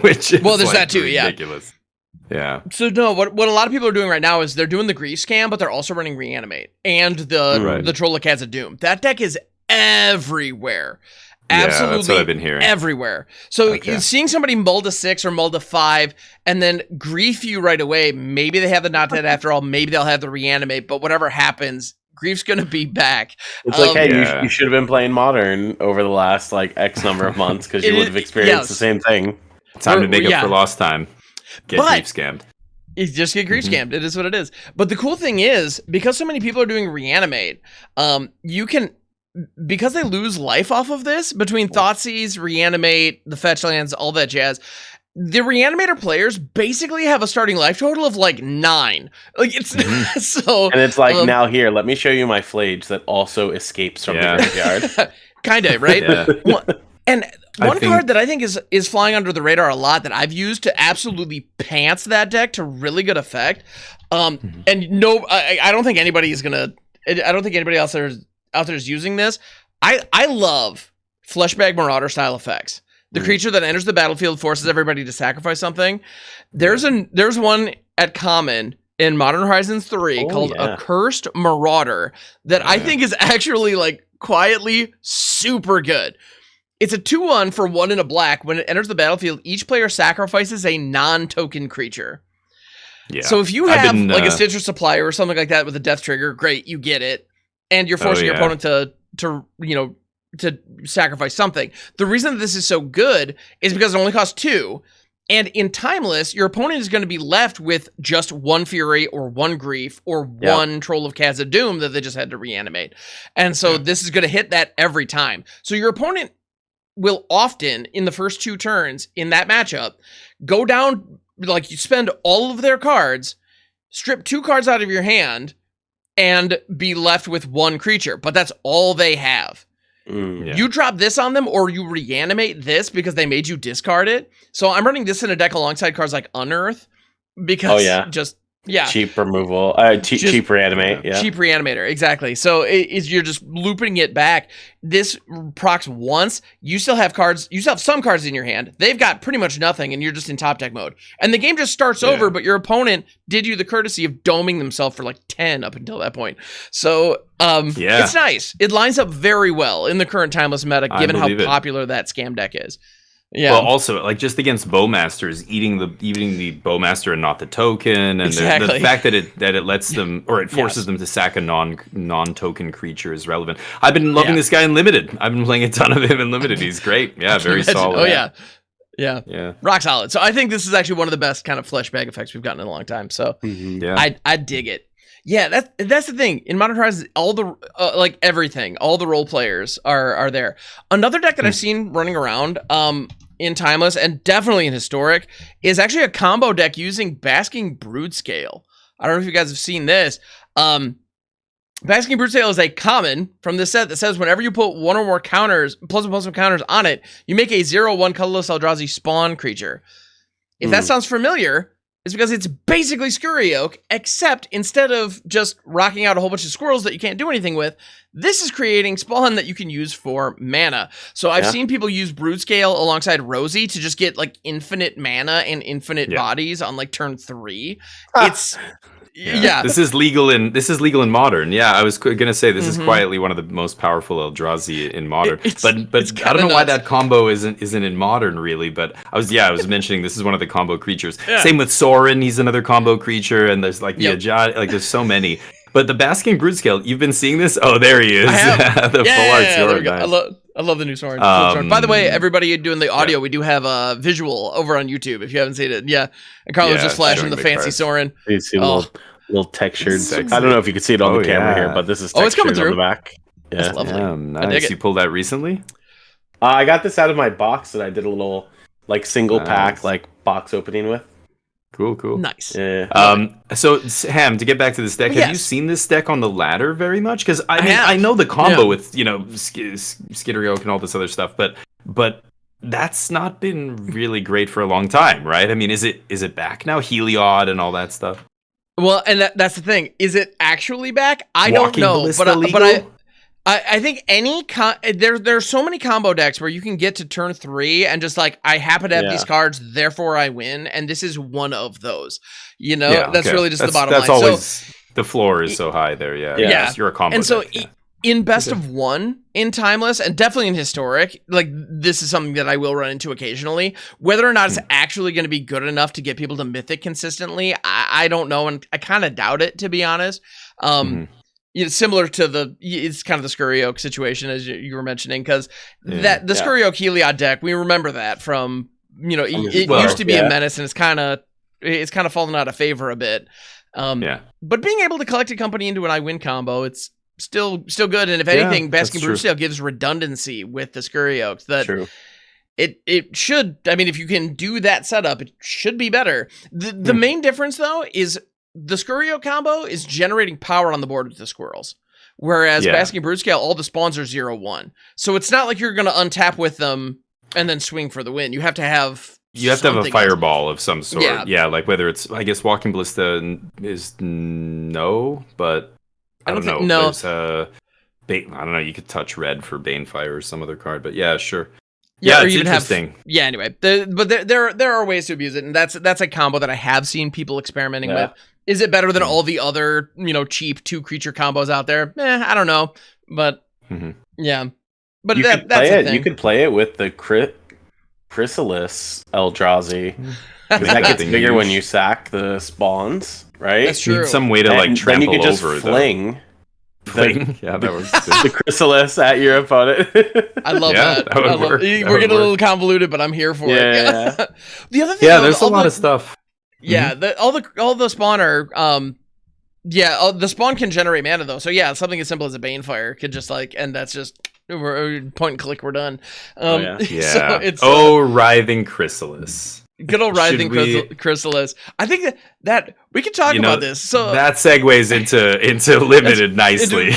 B: which is
A: there's that too,
B: ridiculous. Yeah.
A: So no, what a lot of people are doing right now is they're doing the Grief Scam, but they're also running Reanimate and the Troll of Khazad Doom. That deck is everywhere. Absolutely,
B: that's what I've been hearing.
A: Everywhere. So you're seeing somebody mull to 6 or mull to 5 and then grief you right away. Maybe they have the Not Dead after all. Maybe they'll have the Reanimate. But whatever happens, grief's going to be back.
C: It's like, hey, you should have been playing Modern over the last X number of months because you would have experienced the same thing.
B: Time to make up for lost time. Get grief scammed.
A: You just get grief scammed. It is what it is. But the cool thing is, because so many people are doing Reanimate, you can... Because they lose life off of this, between Thoughtseize, Reanimate, the fetch lands, all that jazz, the Reanimator players basically have a starting life total of 9. It's so... And
C: it's now here, let me show you my Flage that also escapes from the graveyard.
A: Kinda, right? Well, and one card that I think is flying under the radar a lot that I've used to absolutely pants that deck to really good effect. And no, I don't think anybody is gonna... I don't think anybody else out there is using this. I love Fleshbag Marauder style effects. The creature that enters the battlefield forces everybody to sacrifice something. There's one at common in Modern Horizons 3 called Accursed Marauder that I think is actually quietly super good. It's a 2/1 for 1 in a black. When it enters the battlefield, each player sacrifices a non-token creature. Yeah. So if you have a Stitcher Supplier or something like that with a death trigger, great, you get it. And you're forcing your opponent to sacrifice something. The reason that this is so good is because it only costs 2. And in Timeless, your opponent is going to be left with just 1 Fury or 1 Grief or 1 Troll of Khazad Doom that they just had to reanimate. And so this is going to hit that every time. So your opponent will often, in the first 2 turns in that matchup, go down, you spend all of their cards, strip 2 cards out of your hand, and be left with 1 creature, but that's all they have. You drop this on them, or you reanimate this because they made you discard it. So I'm running this in a deck alongside cards like Unearth, because cheap removal, cheap reanimate, cheap reanimator, exactly. So you're just looping it back. This procs once. You still have cards. You still have some cards in your hand. They've got pretty much nothing, and you're just in top deck mode. And the game just starts over. But your opponent did you the courtesy of doming themselves for 10 up until that point. So it's nice. It lines up very well in the current Timeless meta, given how popular that scam deck is. Yeah. Well,
B: also, just against Bowmasters, eating the Bowmaster and not the token, and the fact that it lets them, or it forces them to sack a non-token creature is relevant. I've been loving this guy in Limited. I've been playing a ton of him in Limited. He's great. Yeah, very solid.
A: Oh yeah, rock solid. So I think this is actually one of the best kind of fleshbag effects we've gotten in a long time. So I dig it. Yeah, that's the thing. In Modern Horizons, all the everything, all the role players are there. Another deck that I've seen running around in Timeless and definitely in Historic is actually a combo deck using Basking Broodscale. I don't know if you guys have seen this. Basking Broodscale is a common from this set that says whenever you put 1 or more counters, +1/+1 counters on it, you make a 0/1 colorless Eldrazi spawn creature. If that sounds familiar, it's because it's basically Scurry Oak, except instead of just rocking out a whole bunch of squirrels that you can't do anything with, this is creating spawn that you can use for mana. So I've seen people use Broodscale alongside Rosie to just get infinite mana and infinite bodies on turn 3. Yeah.
B: This is legal in modern. Yeah, I was gonna say this is quietly one of the most powerful Eldrazi in modern. But I don't know why that combo isn't in modern really. But I was mentioning this is one of the combo creatures.
A: Yeah.
B: Same with Sorin, he's another combo creature, and there's like the Ajad, like there's so many. But the Basking Broodscale, you've been seeing this? Oh, there he is.
A: I have.
B: The full art Sorin.
A: Nice. I love the new Sorin. By the way, everybody doing the audio, we do have a visual over on YouTube if you haven't seen it. Yeah, and Carlos just flashing the fancy Sorin.
C: You see little textured. I don't know if you can see it on the camera here, but this is textured
A: it's coming through
C: on the back. Yeah,
A: that's lovely.
B: Yeah, nice. You pulled that recently?
C: I got this out of my box that I did a little like single pack like box opening with.
B: Cool.
A: Nice.
C: Yeah.
B: So Ham, to get back to this deck, have you seen this deck on the ladder very much? Because I know the combo with Skittery and all this other stuff, but that's not been really great for a long time, right? I mean, is it back now? Heliod and all that stuff.
A: Well, and that's the thing. Is it actually back? I don't know, but I think there's so many combo decks where you can get to turn 3 and just like, I happen to have these cards, therefore I win, and this is one of those. You know, that's really just the bottom line.
B: That's always the floor is so high there. Yeah. You're a combo.
A: And so
B: deck,
A: in best of one, in Timeless, and definitely in Historic, like this is something that I will run into occasionally. Whether or not it's actually going to be good enough to get people to Mythic consistently, I don't know, and I kind of doubt it, to be honest. Similar to it's kind of the Skuriok situation as you were mentioning, because the Skuriok Heliod deck, we remember that from it used to be a menace, and it's kind of fallen out of favor a bit. But being able to collect a company into an I win combo, it's still good, and if anything, Basking Broodscale gives redundancy with the Skuriok. That it should. I mean, if you can do that setup, it should be better. The main difference though is the Skuriok combo is generating power on the board with the squirrels. Whereas Basking Broodscale, all the spawns are 0/1. So it's not like you're going to untap with them and then swing for the win. You have to have
B: a fireball of some sort. Yeah, like whether it's, I guess Walking Ballista is no, but I don't know.
A: No.
B: There's I don't know, you could touch red for Banefire or some other card, but yeah, sure.
A: Yeah,
B: it's interesting.
A: Anyway, but there are ways to abuse it, and that's a combo that I have seen people experimenting with. Is it better than all the other, cheap 2-creature combos out there? I don't know, but yeah. But that's the thing.
C: You could play it with the Chrysalis Eldrazi. That gets bigger when you sack the spawns, right?
A: That's true.
B: Need some way to trample
C: then you could just
B: over
C: fling.
B: Yeah, that was good.
C: The Chrysalis at your opponent.
A: I love that. We're getting a little convoluted, but I'm here for it.
C: Yeah.
A: The other thing,
B: there's a lot of stuff.
A: Yeah, all the spawn are the spawn can generate mana though. So yeah, something as simple as a Banefire could just and that's just point and click, we're done. So it's
B: Writhing Chrysalis.
A: Good old Writhing Chrysalis. I think that we could talk about this. So
B: that segues into limited nicely.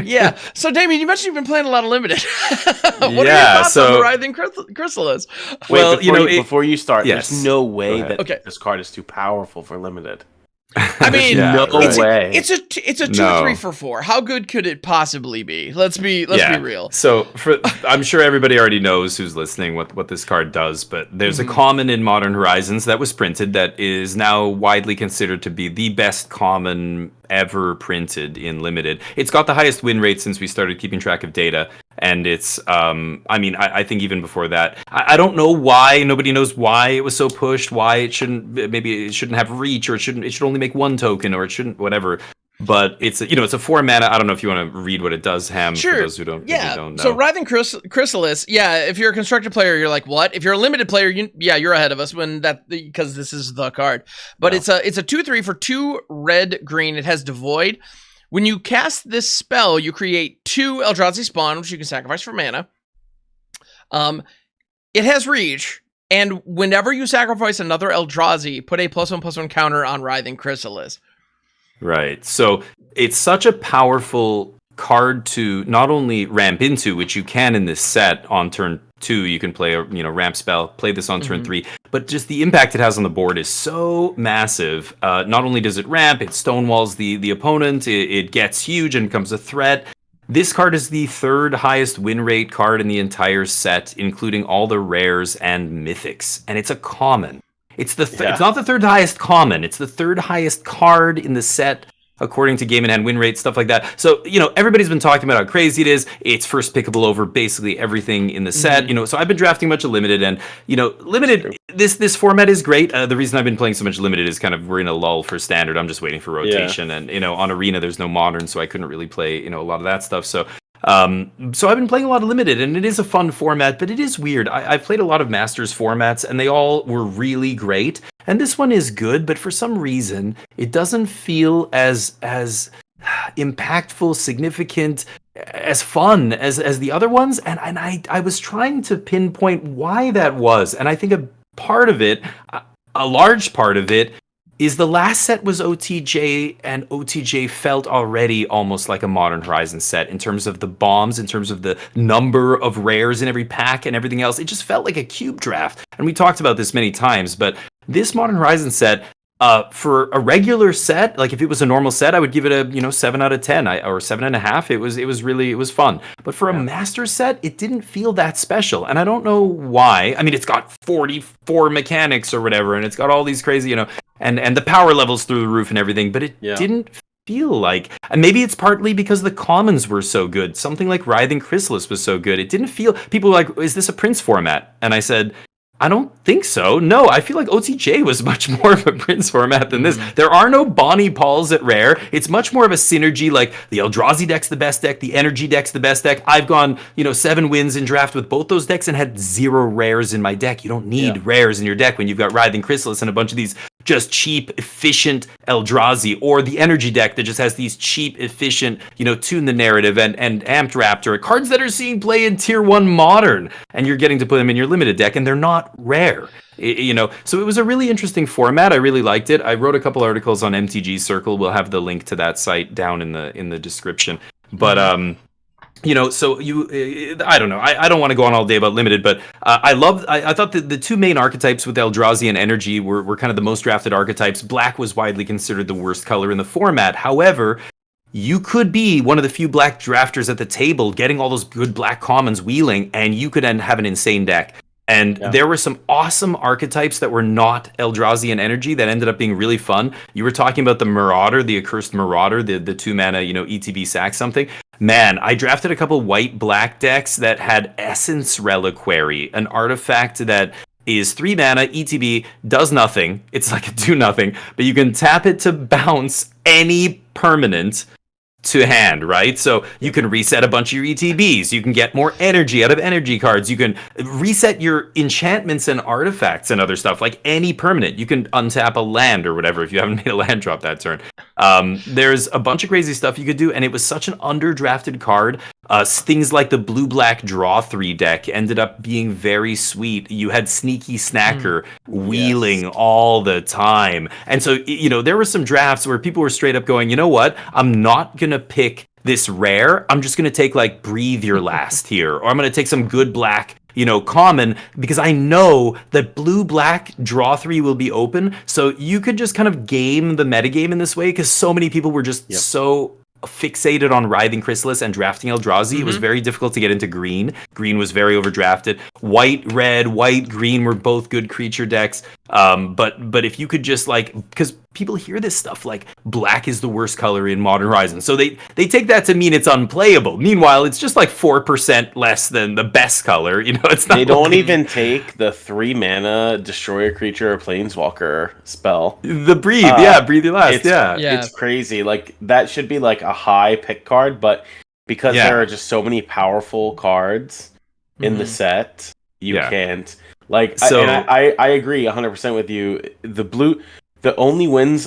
A: Yeah. So Damien, you mentioned you've been playing a lot of limited. What are your thoughts on the Writhing Chrysalis?
C: Well, before you start, there's no way that this card is too powerful for limited.
A: I mean,
C: no way.
A: It's a 2/3 for 4. How good could it possibly be? Let's be real.
B: So I'm sure everybody already knows who's listening what this card does, but there's a common in Modern Horizons that was printed that is now widely considered to be the best common ever printed in Limited. It's got the highest win rate since we started keeping track of data. And it's, I think even before that, I don't know why, nobody knows why it was so pushed, why it shouldn't have reach, or it should only make 1 token, or it shouldn't, whatever. But it's a 4 mana. I don't know if you want to read what it does, Ham, for those who don't know.
A: So Writhing Chrysalis, if you're a constructed player, you're like, what? If you're a limited player, you're ahead of us because this is the card. But it's a 2/3 for 2 red green. It has Devoid. When you cast this spell, you create 2 Eldrazi spawn, which you can sacrifice for mana. It has reach, and whenever you sacrifice another Eldrazi, put a +1/+1 counter on Writhing Chrysalis.
B: Right. So it's such a powerful card to not only ramp into, which you can in this set on turn 2, you can play a ramp spell, play this on turn 3, but just the impact it has on the board is so massive. Not only does it ramp, it stonewalls the opponent, it gets huge and becomes a threat. This card is the 3rd highest win rate card in the entire set, including all the rares and mythics, and it's a common. It's it's not the third highest common. It's the third highest card in the set, according to game in hand win rate, stuff like that. So, everybody's been talking about how crazy it is. It's first pickable over basically everything in the set. So I've been drafting a bunch of limited, and limited. This format is great. The reason I've been playing so much limited is kind of we're in a lull for standard. I'm just waiting for rotation, and on arena there's no modern, so I couldn't really play a lot of that stuff. So I've been playing a lot of limited, and it is a fun format, but it is weird. I've played a lot of Masters formats, and they all were really great. And this one is good, but for some reason, it doesn't feel as impactful, significant, as fun as the other ones. And I was trying to pinpoint why that was. And I think a large part of it, is the last set was OTJ, and OTJ felt already almost like a Modern Horizon set in terms of the bombs, in terms of the number of rares in every pack and everything else. It just felt like a cube draft. And we talked about this many times, but this Modern Horizon set, for a regular set, like if it was a normal set, I would give it a 7 out of 10 or 7.5. It was fun. But for a master set, it didn't feel that special, and I don't know why. I mean, it's got 44 mechanics or whatever, and it's got all these crazy, and the power levels through the roof and everything, but it didn't feel like, and maybe it's partly because the commons were so good. Something like Writhing Chrysalis was so good. It didn't feel, people were like, is this a Prince format? And I said, I don't think so. No, I feel like OTJ was much more of a Prince format than this. There are no Bonnie Pauls at rare. It's much more of a synergy, like the Eldrazi deck's the best deck, the Energy deck's the best deck. I've gone, 7 wins in draft with both those decks and had 0 rares in my deck. You don't need rares in your deck when you've got Writhing Chrysalis and a bunch of these just cheap, efficient Eldrazi, or the Energy deck that just has these cheap, efficient, Tune the Narrative and Amped Raptor, cards that are seeing play in Tier 1 Modern, and you're getting to put them in your limited deck, and they're not rare. So it was a really interesting format. I really liked it. I wrote a couple articles on MTG Circle. We'll have the link to that site down in the description. But so I don't know. I don't want to go on all day about limited, but I thought that the two main archetypes with Eldrazi and Energy were kind of the most drafted archetypes. Black was widely considered the worst color in the format. However, you could be one of the few black drafters at the table getting all those good black commons wheeling, and you could then have an insane deck. And there were some awesome archetypes that were not Eldrazi and Energy that ended up being really fun. You were talking about the Marauder, the Accursed Marauder, the 2-mana, ETB sack something. Man, I drafted a couple white-black decks that had Essence Reliquary, an artifact that is 3 mana, ETB, does nothing. It's like a do nothing, but you can tap it to bounce any permanent to hand, right? So you can reset a bunch of your ETBs. You can get more energy out of energy cards. You can reset your enchantments and artifacts and other stuff, like any permanent. You can untap a land or whatever if you haven't made a land drop that turn. There's a bunch of crazy stuff you could do, and it was such an underdrafted card. Things like the blue-black draw 3 deck ended up being very sweet. You had Sneaky Snacker wheeling all the time. And so, there were some drafts where people were straight up going, you know what? I'm not going to pick this rare. I'm just going to take like Breathe Your Last here. Or I'm going to take some good black, common, because I know that blue-black draw 3 will be open. So you could just kind of game the metagame in this way, because so many people were just so fixated on Writhing Chrysalis and drafting Eldrazi. It was very difficult to get into green. Green was very overdrafted. White, red, white, green were both good creature decks. But if you could just because people hear this stuff like black is the worst color in Modern Horizon, so they take that to mean it's unplayable. Meanwhile, it's just like 4% less than the best color. It's not.
C: They don't even take the 3 mana destroy a creature or planeswalker spell.
B: The Breathe, Breathe Your Last,
C: it's crazy. Like that should be like a high pick card, but because there are just so many powerful cards in the set, you can't. I agree 100% with you. The only wins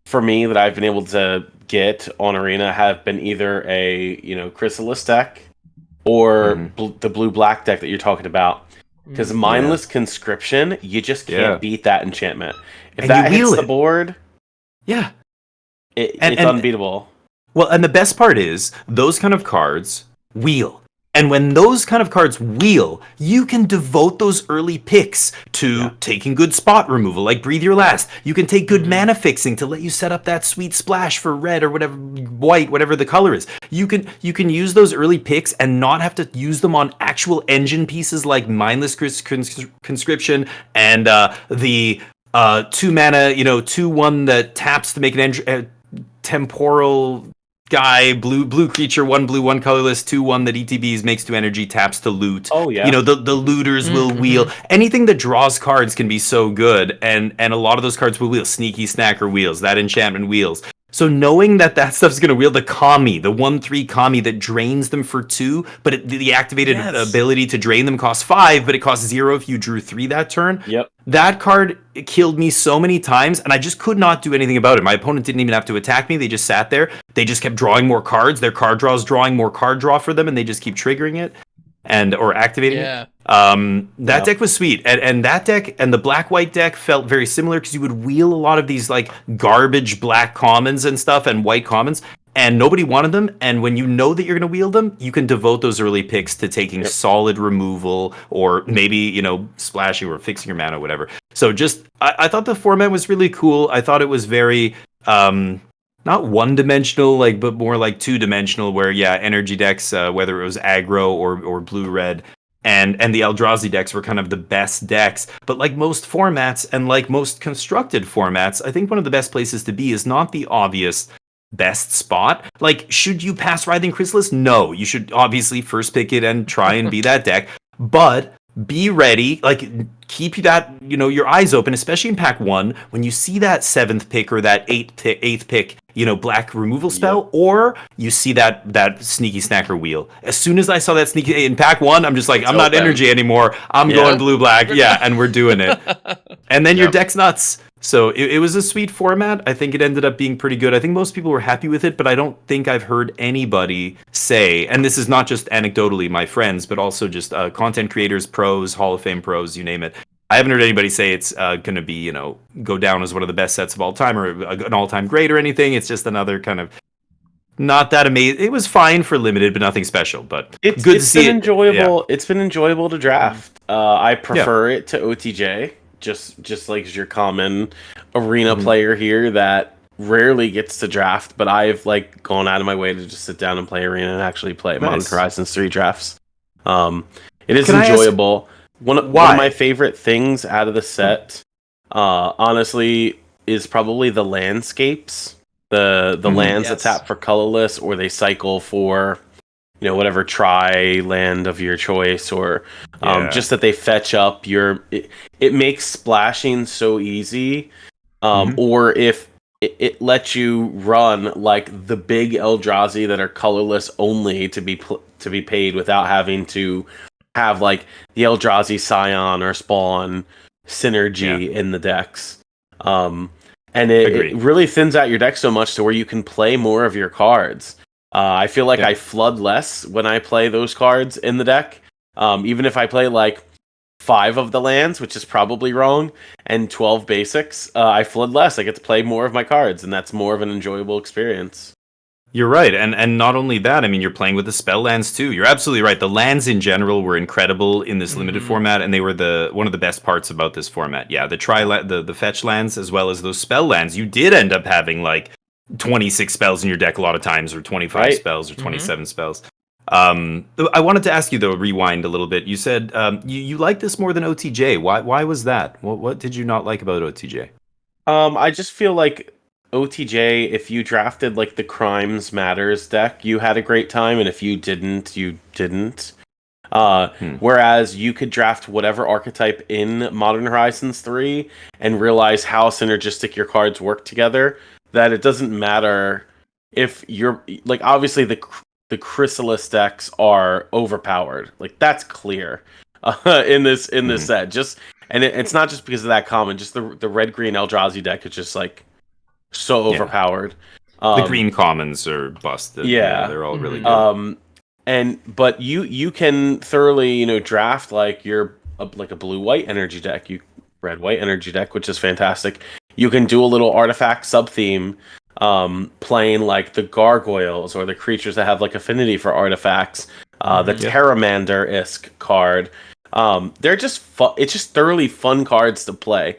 C: for me that I've been able to get on Arena have been either a Chrysalis deck or the blue-black deck that you're talking about. Because Mindless Conscription, you just can't beat that enchantment. If that hits the board, it's unbeatable.
B: Well, and the best part is, those kind of cards wheel. And when those kind of cards wheel, you can devote those early picks to taking good spot removal, like Breathe Your Last. You can take good mana fixing to let you set up that sweet splash for red or whatever, white, whatever the color is. You can use those early picks and not have to use them on actual engine pieces like Mindless Conscription and the 2 mana, 2/1 that taps to make an temporal guy, blue creature, 1 blue, 1 colorless, 2/1 that ETBs, makes 2 energy, taps to loot.
C: Oh yeah.
B: The looters will wheel. Anything that draws cards can be so good, and a lot of those cards will wheel. Sneaky Snacker wheels, that enchantment wheels. So knowing that stuff's going to wheel, the Kami, the 1/3 Kami that drains them for 2, but the activated ability to drain them costs 5, but it costs 0 if you drew 3 that turn.
C: Yep.
B: That card killed me so many times, and I just could not do anything about it. My opponent didn't even have to attack me. They just sat there. They just kept drawing more cards. Their card draw is drawing more card draw for them, and they just keep triggering it or activating it. That deck was sweet, and that deck and the black-white deck felt very similar because you would wheel a lot of these like garbage black commons and stuff and white commons, and nobody wanted them. And when you know that you're going to wheel them, you can devote those early picks to taking solid removal or maybe splashing or fixing your mana or whatever. So just I thought the format was really cool. I thought it was very not one-dimensional, but more like two-dimensional, where energy decks, whether it was aggro or blue-red, and the Eldrazi decks were kind of the best decks. But like most formats and like most constructed formats, I think one of the best places to be is not the obvious best spot. Like, should you pass Writhing Chrysalis? No, you should obviously first pick it and try and be that deck. But be ready, keep that, your eyes open, especially in pack 1, when you see that 7th pick or that 8th pick, black removal spell, or you see that Sneaky Snacker wheel. As soon as I saw that sneaky in pack 1, I'm just like, I'm not energy anymore. I'm going blue-black. Yeah, and we're doing it. And then your deck's nuts. So it was a sweet format. I think it ended up being pretty good. I think most people were happy with it, but I don't think I've heard anybody say, and this is not just anecdotally my friends, but also just content creators, pros, Hall of Fame pros, you name it. I haven't heard anybody say it's going to be, go down as one of the best sets of all time or an all-time great or anything. It's just another kind of not that amazing. It was fine for limited, but nothing special. But
C: it's
B: good to see it.
C: Enjoyable. Yeah. It's been enjoyable to draft. I prefer it to OTJ. Just like your common arena player here that rarely gets to draft, but I've gone out of my way to just sit down and play arena and actually play Modern Horizons 3 drafts. It is enjoyable. One of my favorite things out of the set, honestly, is probably the landscapes. The lands that tap for colorless, or they cycle for whatever land of your choice, or just that they fetch up it makes splashing so easy. Or if it lets you run the big Eldrazi that are colorless only to be paid without having to have the Eldrazi Scion or Spawn synergy in the decks. And it really thins out your deck so much to where you can play more of your cards. I feel like I flood less when I play those cards in the deck. Even if I play 5 of the lands, which is probably wrong, and 12 basics, I flood less. I get to play more of my cards, and that's more of an enjoyable experience.
B: You're right, and not only that, I mean, you're playing with the spell lands too. You're absolutely right. The lands in general were incredible in this limited format, and they were one of the best parts about this format. Yeah, the fetch lands as well as those spell lands. You did end up having 26 spells in your deck a lot of times, or 25 spells, or 27 spells. I wanted to ask you though, rewind a little bit. You said you like this more than OTJ. Why was that? What did you not like about OTJ?
C: I just feel like OTJ, if you drafted the Crimes Matters deck, you had a great time, and if you didn't, you didn't. Whereas you could draft whatever archetype in Modern Horizons 3 and realize how synergistic your cards work together, that it doesn't matter if you're obviously the Chrysalis decks are overpowered. That's clear in this set. It's not just because of that common, just the red green Eldrazi deck is just so overpowered.
B: The green commons are busted. Yeah, they're all really good.
C: But you can thoroughly draft your a blue white energy deck, red white energy deck, which is fantastic. You can do a little artifact sub theme, playing the gargoyles or the creatures that have affinity for artifacts. The Terramander-esque card. They're just it's just thoroughly fun cards to play.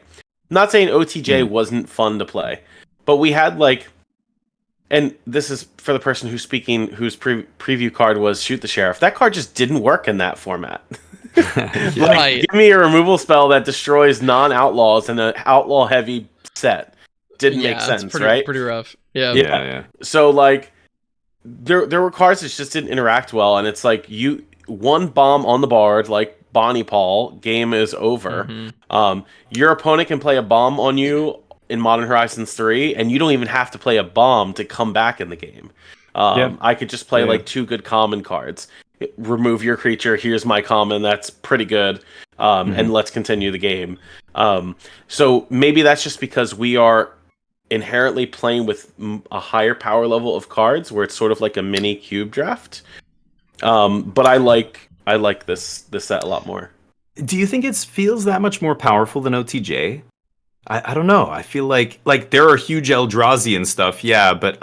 C: I'm not saying OTJ wasn't fun to play, but we had and this is for the person who's speaking, whose preview card was Shoot the Sheriff. That card just didn't work in that format.
A: Right.
C: Give me a removal spell that destroys non-outlaws in an outlaw-heavy set. Didn't make sense, right?
A: Pretty rough. Yeah.
B: Yeah.
C: So like, there were cards that just didn't interact well, and it's like one bomb on the board, like Bonnie Paul, game is over. Your opponent can play a bomb on you in Modern Horizons 3, and you don't even have to play a bomb to come back in the game. I could just play like 2 good common cards. Remove your creature, here's my common, that's pretty good. And let's continue the game. So maybe that's just because we are inherently playing with a higher power level of cards, where it's sort of like a mini cube draft. But I like this set a lot more.
B: Do you think it feels that much more powerful than OTJ? I don't know. I feel like there are huge Eldrazi and stuff, yeah, but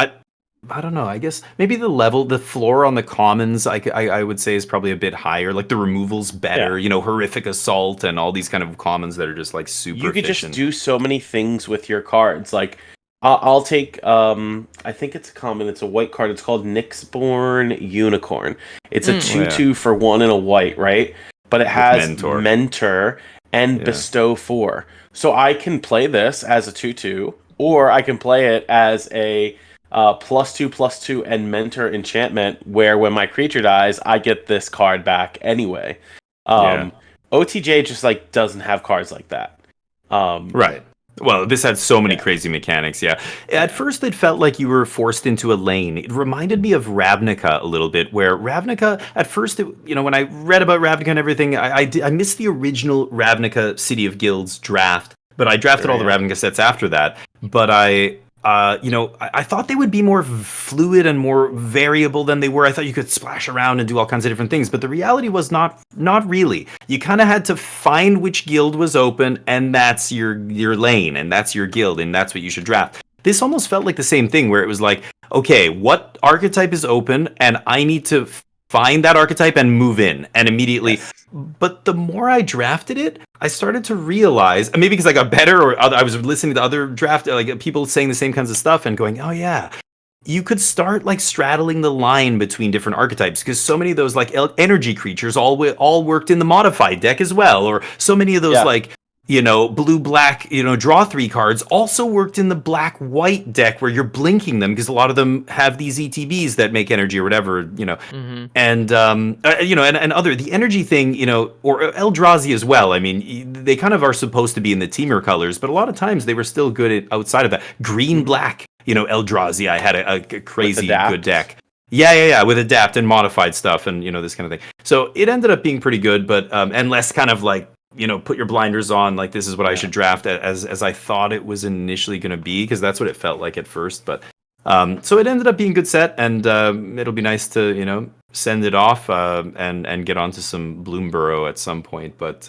B: I don't know. I guess maybe the floor on the commons, I would say, is probably a bit higher. Like the removal's better, horrific assault and all these kind of commons that are just like super
C: You could
B: efficient.
C: just do so many things with your cards. Like I'll take I think it's a common. It's a white card. It's called Nyxborn Unicorn. It's a 2/2 for 1 and a white, right? But it has Mentor and Bestow 4. So I can play this as a 2/2, or I can play it as a +2/+2 and Mentor enchantment, where when my creature dies, I get this card back anyway. OTJ just like doesn't have cards like that.
B: Right. Well, this had so many crazy mechanics, yeah. At first, it felt like you were forced into a lane. It reminded me of Ravnica a little bit, where Ravnica, at first, when I read about Ravnica and everything, I missed the original Ravnica City of Guilds draft, but I drafted all the Ravnica sets after that. But I thought they would be more fluid and more variable than they were. I thought you could splash around and do all kinds of different things, but the reality was not really. You kind of had to find which guild was open, and that's your lane, and that's your guild, and that's what you should draft. This almost felt like the same thing, where it was like, okay, what archetype is open, and I need to find that archetype and move in, and immediately. Yes. But the more I drafted it, I started to realize, maybe because I got better, or I was listening to other draft, like people saying the same kinds of stuff and going, oh yeah, you could start like straddling the line between different archetypes, because so many of those like energy creatures all worked in the modified deck as well, or so many of those like blue-black, draw 3 cards also worked in the black-white deck, where you're blinking them, because a lot of them have these ETBs that make energy or whatever, and other, the energy thing, or Eldrazi as well. I mean, they kind of are supposed to be in the Temur colors, but a lot of times they were still good outside of that. Green-black, Eldrazi, I had a crazy good deck. Yeah, with adapt and modified stuff and, this kind of thing. So it ended up being pretty good, but, and less kind of like, put your blinders on, like this is what I should draft as I thought it was initially going to be, because that's what it felt like at first. But so it ended up being a good set, and it'll be nice to send it off and get onto some Bloomburrow at some point. But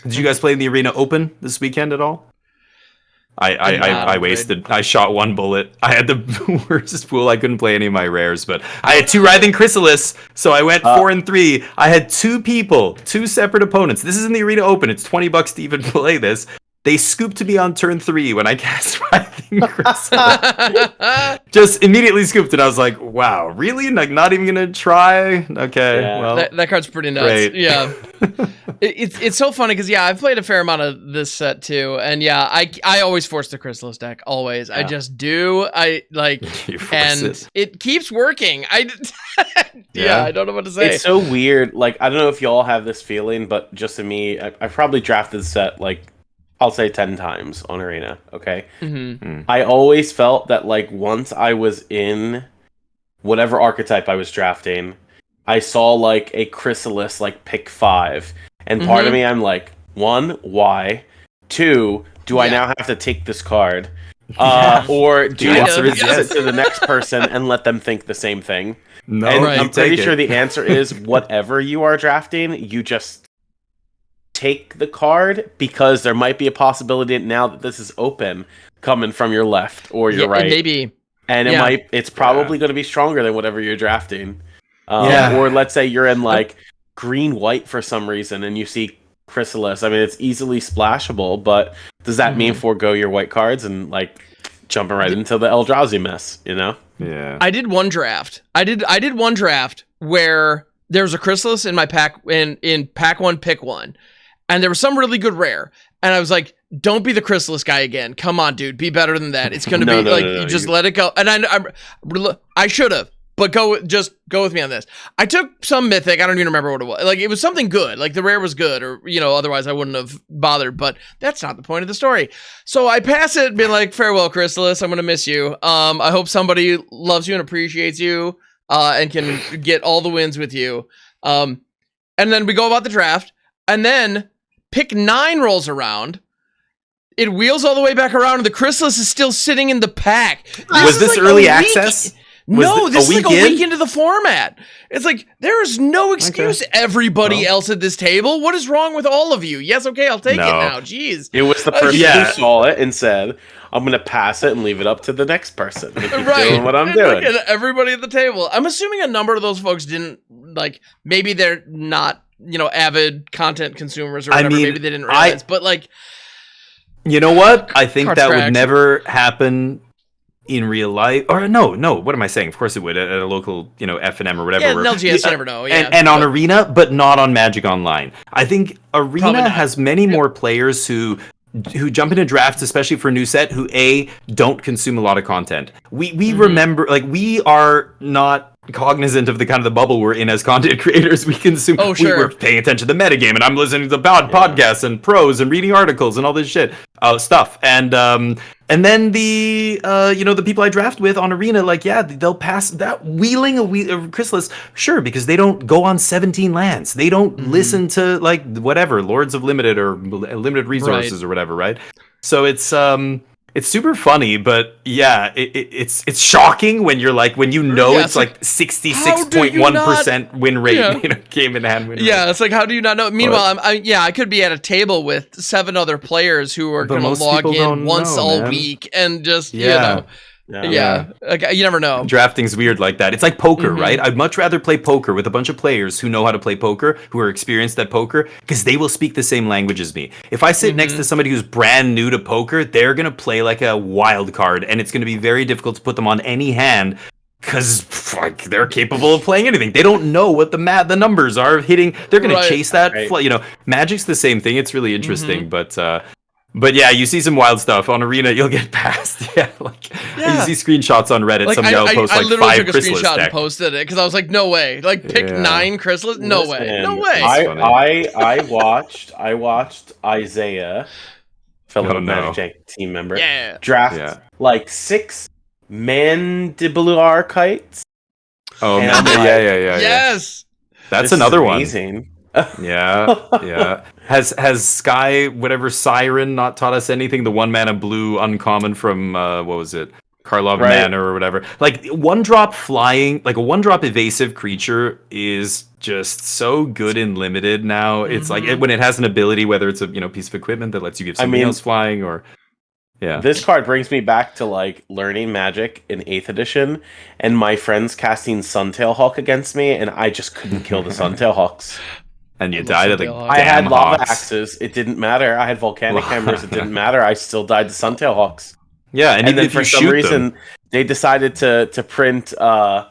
B: did you guys play in the Arena Open this weekend at all? I shot 1 bullet. I had the worst pool. I couldn't play any of my rares, but I had 2 Writhing Chrysalis, so I went 4 and 3. I had 2 people, 2 separate opponents. This is in the Arena Open. It's $20 to even play this. They scooped me on turn 3 when I cast Writhing Chrysalis. Just immediately scooped it. I was like, wow, really? Like, not even gonna try? Okay, well,
A: that card's pretty nuts.
B: Great.
A: Yeah. It's so funny because I've played a fair amount of this set too, and I always force the Chrysalis deck, always. I just do. I like, and it keeps working. I don't know what to say.
C: It's so weird. Like, I don't know if y'all have this feeling, but just to me, I probably drafted the set like, I'll say 10 times on Arena. Okay, I always felt that like once I was in whatever archetype I was drafting, I saw like a Chrysalis like pick 5. And part of me, I'm like, 1, why? 2, do I now have to take this card? Or do I pass it to the next person and let them think the same thing?
B: No,
C: and I'm pretty sure the answer is whatever you are drafting, you just take the card, because there might be a possibility now that this is open coming from your left or your right.
A: Maybe.
C: And it's probably going to be stronger than whatever you're drafting. Or let's say you're in like green-white for some reason and you see Chrysalis. I mean, it's easily splashable, but does that mean forego your white cards and like jumping right into the Eldrazi mess,
B: Yeah.
A: I did one draft. I did one draft where there was a Chrysalis in my pack in pack 1 pick 1, and there was some really good rare, and I was like, don't be the Chrysalis guy again. Come on, dude, be better than that. It's gonna you just let it go. And I should have, but go with me on this. I took some mythic. I don't even remember what it was. Like, it was something good. Like, the rare was good, or otherwise I wouldn't have bothered. But that's not the point of the story. So I pass it, being like, farewell, Chrysalis. I'm gonna miss you. I hope somebody loves you and appreciates you, and can get all the wins with you. And then we go about the draft, and then pick 9 rolls around. It wheels all the way back around, and the Chrysalis is still sitting in the pack.
B: Was this early access?
A: No, this is like a week into the format. It's like, there is no excuse, everybody else at this table. What is wrong with all of you? Yes, okay, I'll take it now. Jeez.
C: It was the person who saw it and said, I'm going to pass it and leave it up to the next person. Doing what I'm doing.
A: Like, everybody at the table. I'm assuming a number of those folks didn't, like, maybe they're not, avid content consumers or whatever. Maybe they didn't realize, but like...
B: You know what? I think that would never happen in real life. Or no, what am I saying? Of course it would at a local, F&M or whatever.
A: Yeah, LGS, you never know. Yeah,
B: and on Arena, but not on Magic Online. I think Arena has many more players who jump into drafts, especially for a new set, who don't consume a lot of content. We remember, like, we are not cognizant of the kind of the bubble we're in as content creators. We consume. Oh, sure. We're paying attention to the metagame, and I'm listening to podcasts and pros and reading articles and all this stuff. And then the people I draft with on Arena, like, they'll pass that wheeling a Chrysalis, sure, because they don't go on 17 lands. They don't listen to, like, whatever, Lords of Limited or Limited Resources or whatever, right? So it's super funny, but it's shocking when you're like, it's like 66.1% win rate, game in hand win rate.
A: Yeah, it's like, how do you not know? Meanwhile, I could be at a table with 7 other players who are going to log in once all week and just, Like, you never know.
B: Drafting's weird like that. It's like poker, right? I'd much rather play poker with a bunch of players who know how to play poker, who are experienced at poker, because they will speak the same language as me. If I sit next to somebody who's brand new to poker, they're going to play like a wild card, and it's going to be very difficult to put them on any hand, because they're capable of playing anything. They don't know what the numbers are hitting. They're going to chase that. Right. Magic's the same thing. It's really interesting, But yeah, you see some wild stuff on Arena. You'll get past. You see screenshots on Reddit. Some guy will post
A: I literally
B: 5
A: took a
B: Chrysalis
A: screenshot
B: deck.
A: and posted it because I was like, no way. Like, pick 9 Chrysalis? No way.
C: I watched Isaiah, fellow MagicJank team member, draft like 6 Mandibular kites.
B: Oh, yeah.
A: Yes.
B: That's another one.
C: Amazing.
B: Yeah. Has Sky, whatever Siren, not taught us anything? The 1-mana blue uncommon from what was it? Karlov Manor or whatever. Like, 1-drop flying, like a 1-drop evasive creature is just so good in limited now. It's like when it has an ability, whether it's a piece of equipment that lets you give something else flying or. Yeah.
C: This card brings me back to like learning Magic in 8th edition and my friends casting Suntail Hawk against me, and I just couldn't kill the Suntail Hawks.
B: And you died of the
C: I had lava axes. It didn't matter. I had volcanic hammers. It didn't matter. I still died to Suntail Hawks.
B: Yeah, and
C: then for some reason they decided to print what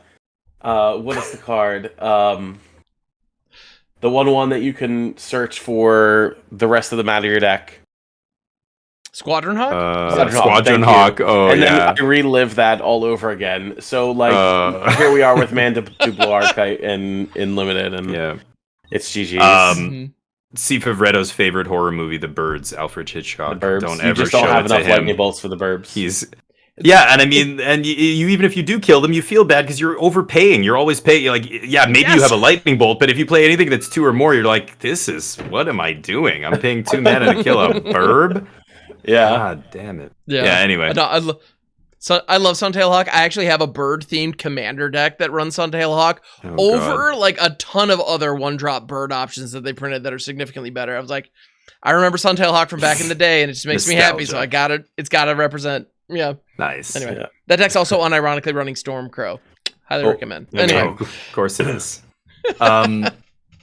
C: is the card? The 1/1 that you can search for the rest of the mat of your deck.
A: Squadron Hawk?
B: Squadron Hawk. Oh,
C: and then I relived that all over again. So here we are with Mandibular Kite in Limited, and it's GG's.
B: Steve Reto's favorite horror movie, The Birds, Alfred Hitchcock.
C: The Burbs.
B: Don't
C: you
B: ever
C: just don't
B: show
C: have
B: it to
C: enough
B: him.
C: lightning bolts for the Burbs.
B: And I mean, and you even if you do kill them, you feel bad because you're overpaying. You're always paying. You're like, maybe you have a lightning bolt, but if you play anything that's 2 or more, you're like, what am I doing? I'm paying 2 mana to kill a burb.
C: Yeah.
B: God damn it. Yeah. Anyway.
A: I love Suntail Hawk. I actually have a bird-themed commander deck that runs Suntail Hawk like a ton of other 1-drop bird options that they printed that are significantly better. I was like, I remember Suntail Hawk from back in the day, and it just makes me happy. So it's got to represent. Yeah.
B: Nice.
A: Anyway, that deck's also unironically running Stormcrow. Highly recommend. Anyway,
B: of course it is.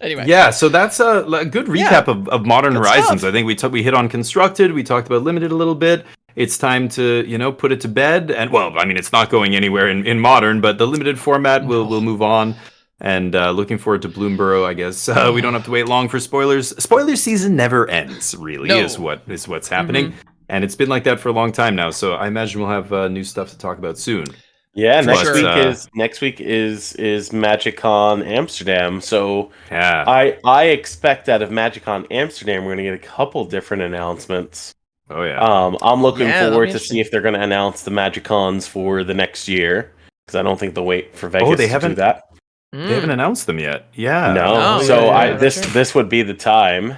A: Anyway,
B: so that's a good recap of Modern Horizons. Stuff. I think we hit on Constructed. We talked about Limited a little bit. It's time to put it to bed. And well, I mean, it's not going anywhere in Modern, but the Limited format will move on. And looking forward to Bloomborough, I guess. We don't have to wait long for spoilers. Spoiler season never ends, really, is what's happening. And it's been like that for a long time now, so I imagine we'll have new stuff to talk about soon.
C: Yeah, next week is MagicCon Amsterdam. So I expect out of MagicCon Amsterdam we're gonna get a couple different announcements.
B: Oh yeah.
C: I'm looking forward to see if they're gonna announce the MagicCons for the next year, because I don't think they'll wait for Vegas to do that.
B: They haven't announced them yet. Yeah.
C: No. This would be the time.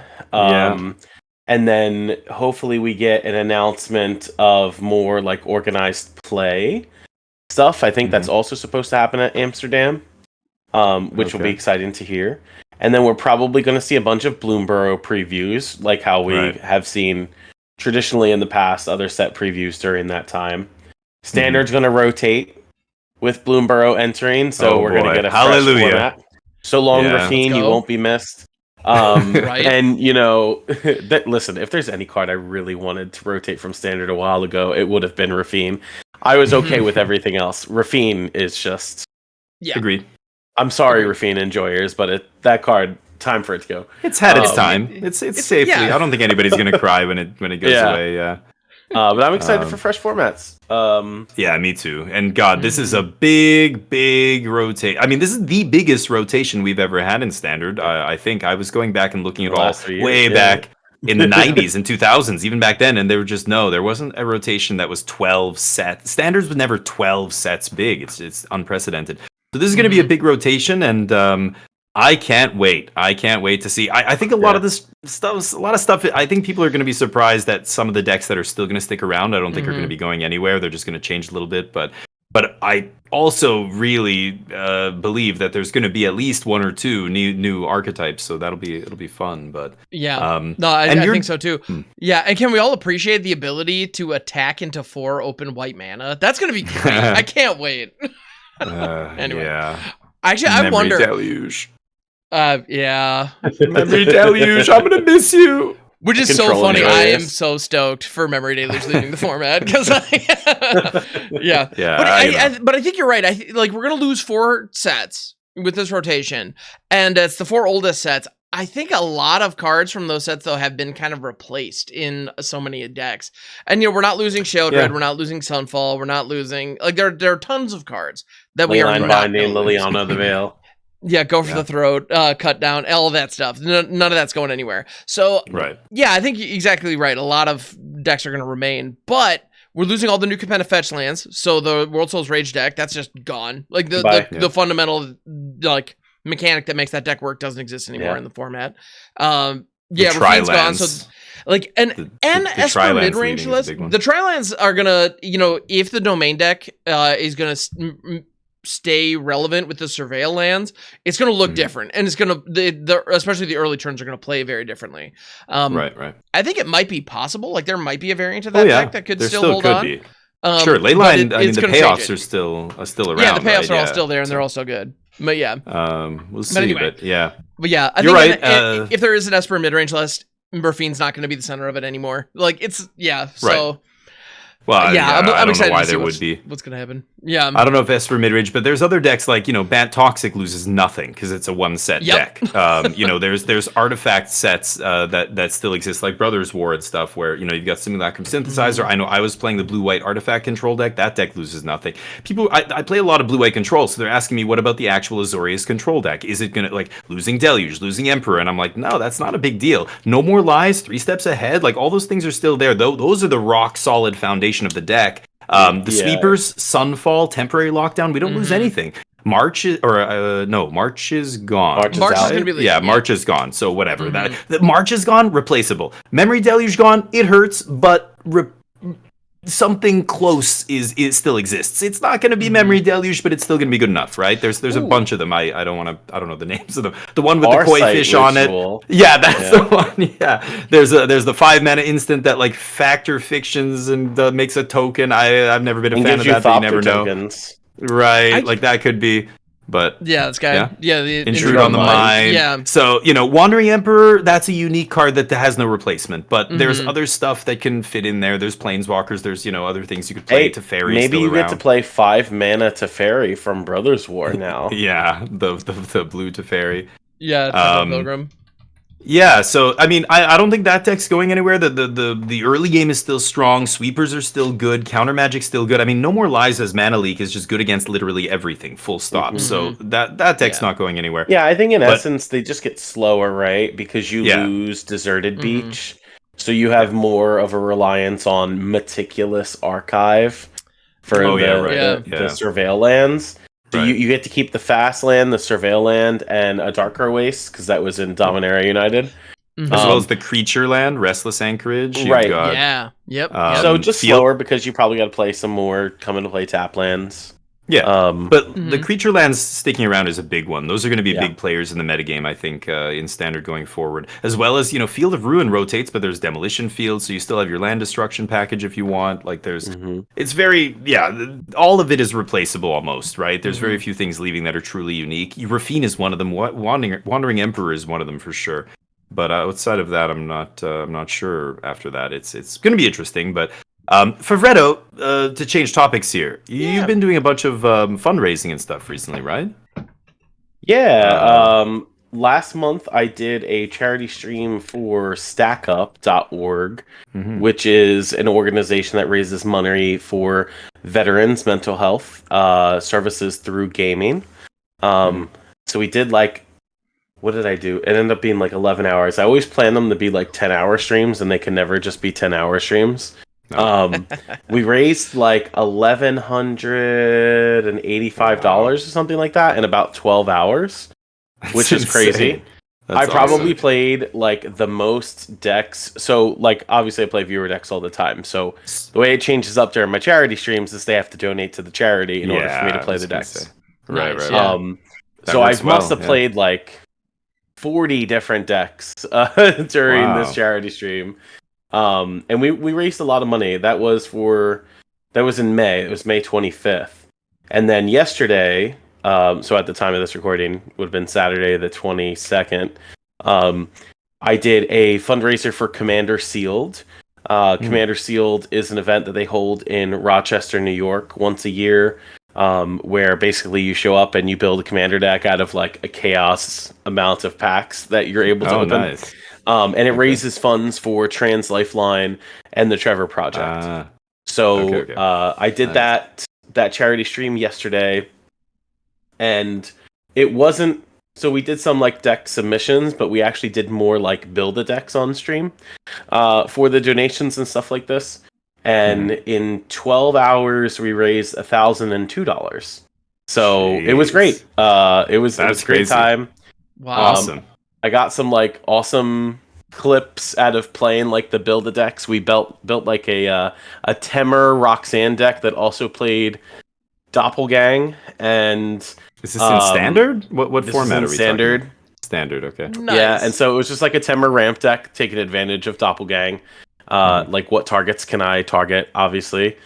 C: And then hopefully we get an announcement of more like organized play stuff. I think that's also supposed to happen at Amsterdam, which will be exciting to hear. And then we're probably going to see a bunch of Bloomborough previews, like how we have seen traditionally in the past, other set previews during that time. Standard's going to rotate with Bloomborough entering, so we're going to get a fresh format. So long, Rafine, you won't be missed. And listen, if there's any card I really wanted to rotate from Standard a while ago, it would have been Rafine. I was okay with everything else. Rafine is just
B: agreed.
C: I'm sorry, Rafine enjoyers, but that card, time for it to go.
B: It's had its time. It's safely. I don't think anybody's gonna cry when it goes away. Yeah.
C: But I'm excited for fresh formats.
B: Yeah, me too. And God, this is a big rotate. I mean, this is the biggest rotation we've ever had in Standard. I think I was going back and looking at all way back in the 90s and 2000s, even back then, and there wasn't a rotation that was 12 sets. Standards was never 12 sets big. It's unprecedented. So this is going to be a big rotation, and I can't wait. I can't wait to see. I think a lot of stuff. I think people are going to be surprised that some of the decks that are still going to stick around, I don't think are going to be going anywhere. They're just going to change a little bit, but I also really believe that there's going to be at least one or two new archetypes, so it'll be fun. But
A: I think so too. Yeah, and can we all appreciate the ability to attack into 4 open white mana? That's going to be great. I can't wait. Anyway, actually, I wonder.
B: Deluge.
A: Memory
B: Deluge. I'm gonna miss you.
A: Which is so funny. I am so stoked for Memory Deluge leaving the format because but I think you're right. We're gonna lose 4 sets with this rotation, and it's the 4 oldest sets. I think a lot of cards from those sets though have been kind of replaced in so many decks, and we're not losing Shieldred, we're not losing Sunfall, we're not losing there are tons of cards that we are not
C: binding Liliana the Veil.
A: Yeah, go for the throat, cut down, all of that stuff. None of that's going anywhere. So, I think you're exactly right. A lot of decks are going to remain, but we're losing all the new Capenna fetch lands. So the World Souls Rage deck, that's just gone. Like the fundamental mechanic that makes that deck work doesn't exist anymore in the format. Rafine's gone. So Esper mid-range list, the Tri-lands are gonna, if the domain deck is gonna stay relevant with the surveil lands, it's going to look different, and it's going to especially the early turns are going to play very differently.
B: Right.
A: I think it might be possible. Like there might be a variant of that deck that could still hold on.
B: Be. Sure, Leyline. The payoffs are still around.
A: Yeah, the payoffs are all still there, and they're all so good. But
B: we'll see. Anyway.
A: I think right. If there is an Esper mid-range list, Murphine's not going to be the center of it anymore. Like it's so.
B: Well,
A: I'm excited
B: why
A: to see
B: there would be.
A: What's going to happen. Yeah.
B: I don't know if Esper midrange, but there's other decks like, Bant Toxic loses nothing because it's a one-set deck. There's artifact sets that still exist, like Brothers War and stuff, where, you've got Simulacrum Synthesizer. I know I was playing the blue-white artifact control deck. That deck loses nothing. I play a lot of blue-white control, so they're asking me, what about the actual Azorius control deck? Is it going to, losing Deluge, losing Emperor? And I'm like, no, that's not a big deal. No More Lies, 3 steps ahead. All those things are still there. Those are the rock-solid foundation of the deck. Sweepers, Sunfall, temporary lockdown, we don't lose anything. March is gone.
A: March is going to be
B: March is gone. So whatever. That March is gone, replaceable. Memory Deluge gone, it hurts, but something close is still exists. It's not going to be Memory Deluge, but it's still going to be good enough, right? There's a bunch of them. I don't know the names of them. The one with the koi fish on it. Yeah, that's the one. Yeah. There's the 5 mana instant that factor fictions and makes a token. I've never been a fan of that, but you never know. Right. That could be But
A: Yeah, this guy. Yeah, the
B: Intrude on the Mind.
A: Yeah.
B: So, Wandering Emperor, that's a unique card that has no replacement. But there's other stuff that can fit in there. There's Planeswalkers. There's, other things you could play. Teferi
C: maybe you
B: around.
C: get to play 5 mana Teferi from Brothers War now.
B: Yeah, the blue Teferi.
A: Yeah, Temple Pilgrim.
B: Yeah, so I don't think that deck's going anywhere. The early game is still strong. Sweepers are still good. Counter Magic's still good. No More Lies as Mana Leak is just good against literally everything. Full stop. So that deck's not going anywhere.
C: Yeah, I think in essence they just get slower, right? Because you lose Deserted Beach, so you have more of a reliance on Meticulous Archive for the Surveil lands. So you get to keep the fast land, the Surveil land, and a Darker Waste, because that was in Dominaria United.
B: As well as the creature land, Restless Anchorage.
C: Right.
A: Yeah. Yep.
C: So just slower, because you probably got to play some more come into play tap lands.
B: Yeah, but the creature lands sticking around is a big one. Those are going to be big players in the metagame, I think, in Standard going forward. As well as, Field of Ruin rotates, but there's Demolition Field, so you still have your land destruction package if you want. Like, there's... It's very... Yeah, all of it is replaceable almost, right? There's very few things leaving that are truly unique. Rafine is one of them. Wandering Emperor is one of them for sure. But outside of that, I'm not sure after that. It's going to be interesting, but... Favretto, to change topics here, you've been doing a bunch of fundraising and stuff recently, right?
C: Yeah. Last month I did a charity stream for StackUp.org, which is an organization that raises money for veterans' mental health services through gaming. So we did what did I do? It ended up being 11 hours. I always plan them to be 10-hour streams, and they can never just be 10-hour streams. We raised $1,185 or something like that in about 12 hours, which is crazy. I probably played the most decks. So obviously I play viewer decks all the time. So the way it changes up during my charity streams is they have to donate to say in order for me to play the decks.
B: Right.
C: So I must have played 40 different decks during this charity stream. And we raised a lot of money. That was in May. It was May 25th. And then yesterday, so at the time of this recording, would have been Saturday the 22nd, I did a fundraiser for Commander Sealed. Commander Sealed is an event that they hold in Rochester, New York once a year, where basically you show up and you build a commander deck out of a chaos amount of packs that you're able to open.
B: Nice.
C: And it raises funds for Trans Lifeline and the Trevor Project. I did that charity stream yesterday, and it wasn't. So we did some deck submissions, but we actually did more build a decks on stream for the donations and stuff like this. And in 12 hours, we raised $1,002. So it was great. It was a great time.
A: Wow.
B: Awesome.
C: I got some awesome clips out of playing the build a decks. We built a Temer Roxanne deck that also played Doppelgang. And
B: is this in standard? What format are we
C: standard?
B: Talking? Standard, okay.
A: Nice.
C: Yeah, and so it was just a Temer ramp deck taking advantage of Doppelgang. What targets can I target? Obviously,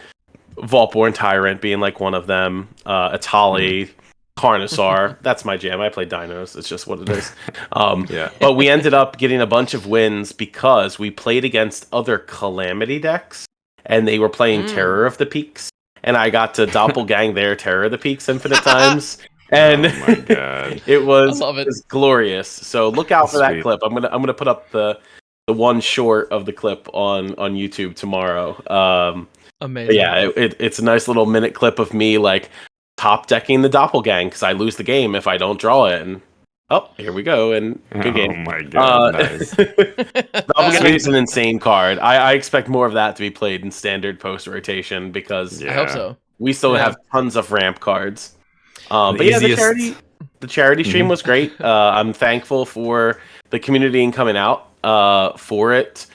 C: Vaultborn Tyrant being one of them. Atali. Carnosaur, that's my jam. I play dinos. It's just what it is. But we ended up getting a bunch of wins because we played against other Calamity decks, and they were playing Terror of the Peaks, and I got to doppelgang their Terror of the Peaks infinite times, and
B: oh my God.
C: it was glorious. So look out for that clip. I'm gonna put up the one short of the clip on YouTube tomorrow.
A: Amazing.
C: Yeah, it's a nice little minute clip of me top decking the Doppelgang because I lose the game if I don't draw it. And here we go. And good game.
B: Oh my God. Nice.
C: Doppelgang is an insane card. I expect more of that to be played in standard post rotation because
A: I hope so.
C: We still have tons of ramp cards. The charity stream was great. I'm thankful for the community coming out for it.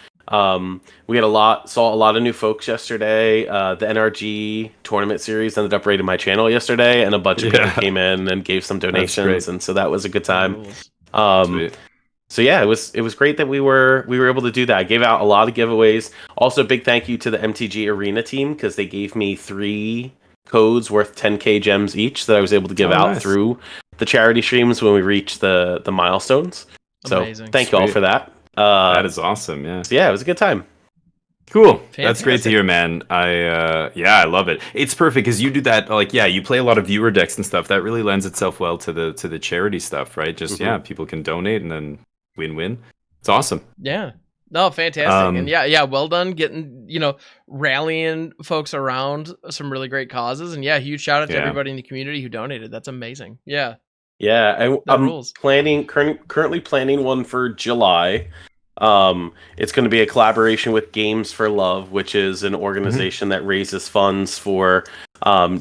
C: We saw a lot of new folks yesterday. The NRG tournament series ended up rating my channel yesterday, and a bunch of people came in and gave some donations, and so that was a good time. So yeah, it was great that we were able to do that. I gave out a lot of giveaways. Also, big thank you to the MTG Arena team because they gave me 3 codes worth 10k gems each that I was able to give out through the charity streams when we reach the milestones. So
A: Amazing.
C: thank you all for that.
B: That is awesome. Yeah.
C: So yeah, it was a good time.
B: Cool.
A: Fantastic.
B: That's great to hear, man. I love it. It's perfect because you do that. Like, yeah, you play a lot of viewer decks and stuff. That really lends itself well to the charity stuff, right? Just people can donate and then win-win. It's awesome.
A: Yeah. No, fantastic. And yeah, well done getting, rallying folks around some really great causes. And yeah, huge shout out to everybody in the community who donated. That's amazing. Yeah.
C: Yeah, I'm currently planning one for July. It's going to be a collaboration with Games for Love, which is an organization that raises funds for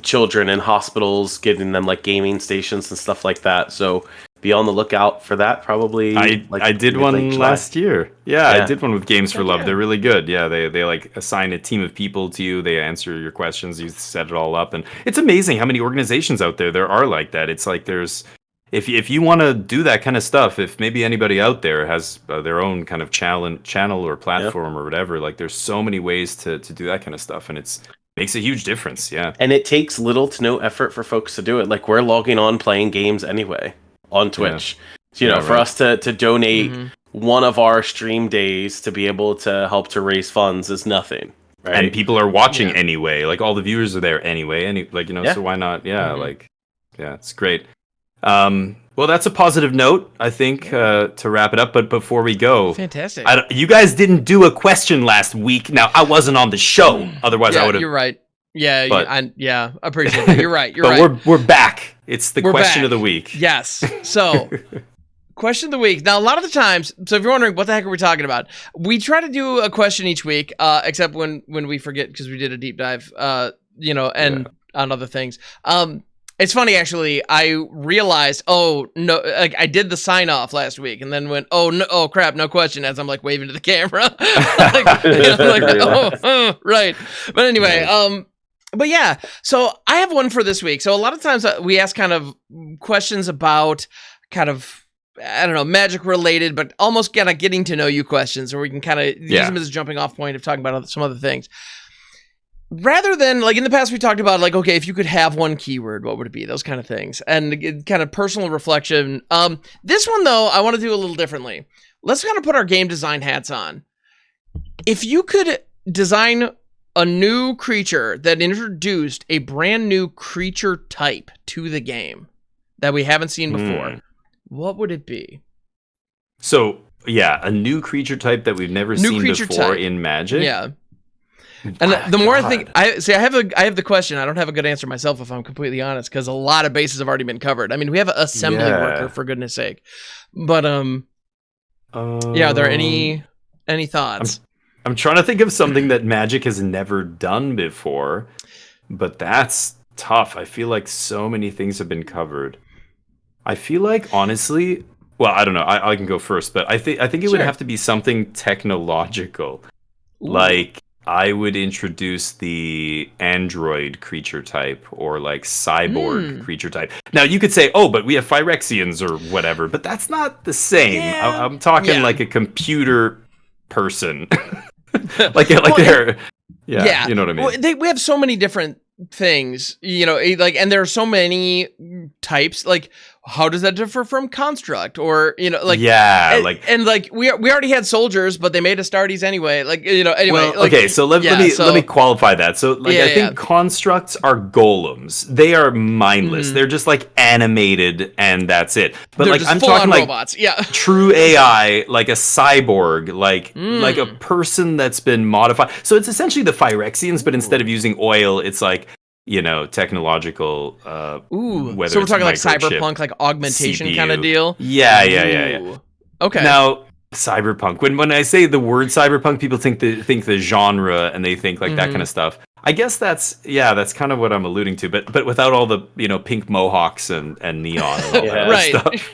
C: children in hospitals, giving them like gaming stations and stuff like that. So be on the lookout for that. Probably.
B: I did one last year. Yeah, I did one with Games for Love. They're really good. Yeah, they like assign a team of people to you. They answer your questions. You set it all up, and it's amazing how many organizations out there are like that. It's like there's. If you want to do that kind of stuff, if maybe anybody out there has their own kind of channel or platform or whatever, like there's so many ways to do that kind of stuff, and makes a huge difference. Yeah,
C: and it takes little to no effort for folks to do it. Like we're logging on playing games anyway on Twitch. So, for us to donate one of our stream days to be able to help to raise funds is nothing. Right?
B: And people are watching anyway. Like all the viewers are there anyway. So why not? Yeah, it's great. Well, that's a positive note, I think, to wrap it up. But before we go,
A: fantastic.
B: You guys didn't do a question last week. Now, I wasn't on the show. Otherwise, I would have.
A: You're right. Yeah, I appreciate that. You're right. You're
B: but
A: right.
B: we're back. It's the question of the week.
A: Yes. So, question of the week. Now, a lot of the times, so if you're wondering what the heck are we talking about, we try to do a question each week, except when we forget because we did a deep dive, and on other things. It's funny, actually. I realized, I did the sign off last week, and then went, oh crap, no question, as I'm like waving to the camera, right. But anyway, but yeah. So I have one for this week. So a lot of times we ask kind of questions about kind of, I don't know, magic related, but almost kind of getting to know you questions, or we can kind of use them as a jumping off point of talking about some other things. Rather than, like, in the past we talked about, like, okay, if you could have one keyword, what would it be? Those kind of things. And kind of personal reflection. This one, though, I want to do a little differently. Let's kind of put our game design hats on. If you could design a new creature that introduced a brand new creature type to the game that we haven't seen before, what would it be?
B: So, yeah, a new creature type that we've never seen before in Magic?
A: Yeah. And the more I think, I have the question. I don't have a good answer myself, if I'm completely honest, because a lot of bases have already been covered. I mean, we have an assembly worker, for goodness sake. But are there any thoughts?
B: I'm trying to think of something that Magic has never done before, but that's tough. I feel like so many things have been covered. I feel like, honestly, well, I don't know. I can go first, but I think it would have to be something technological, like. I would introduce the android creature type or like cyborg creature type. Now you could say, but we have Phyrexians or whatever, but that's not the same. Yeah. I'm talking like a computer person, like they're, you know what I mean?
A: Well, we have so many different things, and there are so many types. Like, how does that differ from construct, or we already had soldiers, but they made Astartes anyway. Anyway. Well,
B: okay, so let me qualify that. So I think constructs are golems. They are mindless. They're just like animated, and that's it. But
A: they're
B: I'm talking like
A: robots.
B: True AI, like a cyborg, like a person that's been modified. So it's essentially the Phyrexians, but instead of using oil, it's like, technological.
A: So we're talking like cyberpunk, like augmentation kind of deal.
B: Yeah.
A: Okay.
B: Now, cyberpunk. When I say the word cyberpunk, people think the genre, and they think like that kind of stuff. I guess that's kind of what I'm alluding to, but without all the pink mohawks and neon and all that stuff.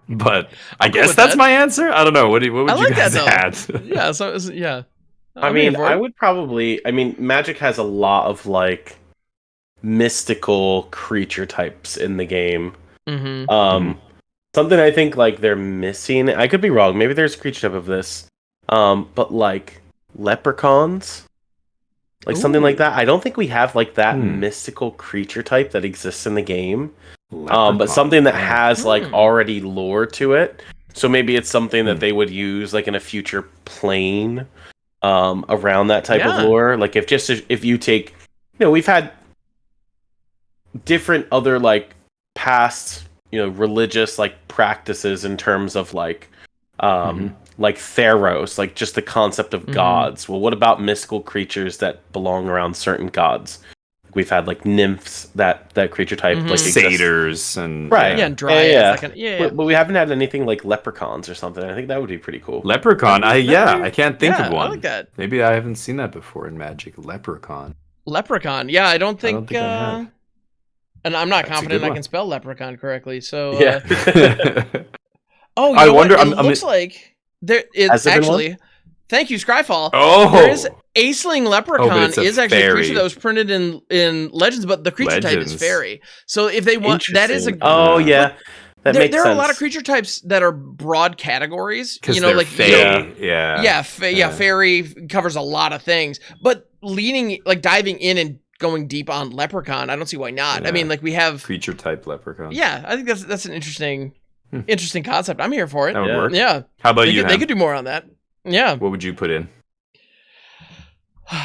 B: But I guess that's my answer. I don't know. What would you guys add?
A: Yeah. So yeah.
C: I mean, I would probably. I mean, Magic has a lot of like mystical creature types in the game. Something I think like they're missing. I could be wrong. Maybe there's a creature type of this. But like leprechauns. Like something like that. I don't think we have like that mystical creature type that exists in the game. But something that has like already lore to it. So maybe it's something that they would use like in a future plane around that type of lore. Like if you take, we've had different other like past, religious like practices in terms of like Theros, like just the concept of gods. Well, what about mystical creatures that belong around certain gods? We've had like nymphs, that creature type, like satyrs
B: and
A: and dryads.
C: But we haven't had anything like leprechauns or something. I think that would be pretty cool.
B: Leprechaun, I can't think of one.
A: I like that.
B: Maybe I haven't seen that before in Magic. Leprechaun,
A: yeah, I don't think I have. And I'm not confident I can spell leprechaun correctly. So oh, I wonder. It looks like there is actually. Thank you, Scryfall.
B: Oh,
A: there is Aceling Leprechaun is actually a creature that was printed in Legends, but the creature type is fairy. So if they want, that is a
C: that makes sense.
A: There are a lot of creature types that are broad categories.
B: Like fairy,
A: fairy covers a lot of things, but diving in and going deep on Leprechaun, I don't see why not.
B: Yeah.
A: I mean, like we have
B: creature type Leprechaun.
A: Yeah, I think that's an interesting concept. I'm here for it.
B: That would work.
A: Yeah.
B: How about you?
A: They could do more on that. Yeah.
B: What would you put in?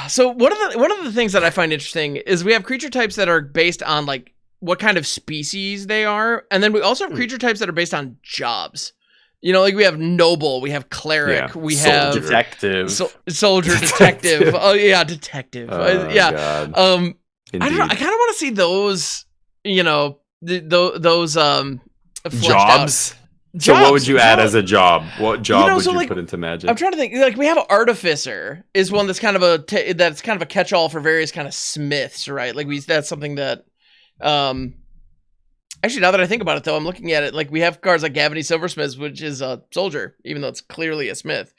A: So one of the things that I find interesting is we have creature types that are based on like what kind of species they are, and then we also have creature types that are based on jobs. Like we have noble, we have cleric, we have
C: detective,
A: soldier, detective. Oh yeah, detective.
B: God.
A: I don't know. I kind of want to see those. Those
B: jobs. So what would you add as a job? What job would you put into Magic?
A: I'm trying to think. Like we have Artificer is one that's kind of a catch-all for various kind of smiths, right? Like that's something that, actually now that I think about it though, I'm looking at it like we have cards like Gavany Silversmith, which is a soldier, even though it's clearly a smith.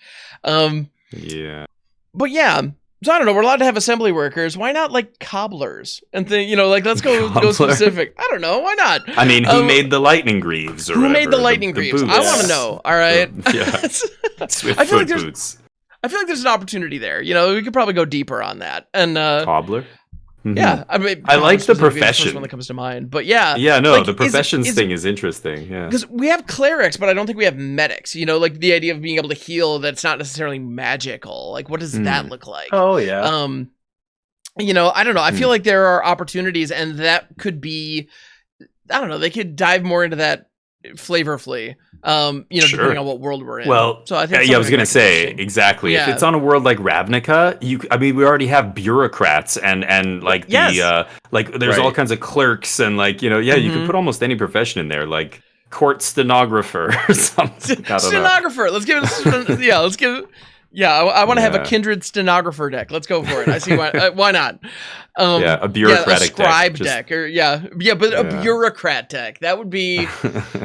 B: Yeah.
A: But yeah. So I don't know. We're allowed to have assembly workers. Why not like cobblers and let's go specific. I don't know. Why not?
B: I mean, who made the lightning greaves? Or
A: who
B: whatever,
A: made the lightning greaves? I want to know. All right.
B: Swiftfoot boots.
A: I feel like there's an opportunity there. We could probably go deeper on that. And
B: cobbler. Mm-hmm.
A: Yeah, I mean,
B: I like the profession.
A: The first one that comes to mind, but yeah,
B: the professions thing is interesting. Yeah,
A: because we have clerics, but I don't think we have medics. Like the idea of being able to heal that's not necessarily magical. Like, what does that look like?
C: Oh yeah.
A: I don't know. I feel like there are opportunities, and that could be. I don't know. They could dive more into that flavorfully. Depending on what world we're in.
B: Well,
A: so I think
B: I was gonna say exactly. Yeah. If it's on a world like Ravnica, we already have bureaucrats and like there's all kinds of clerks and you could put almost any profession in there, like court stenographer or something.
A: Stenographer. Let's give it. Let's give it. Yeah, I want to have a kindred stenographer deck. Let's go for it. I see why not.
B: A bureaucratic
A: a scribe deck, but a bureaucrat deck. That would be.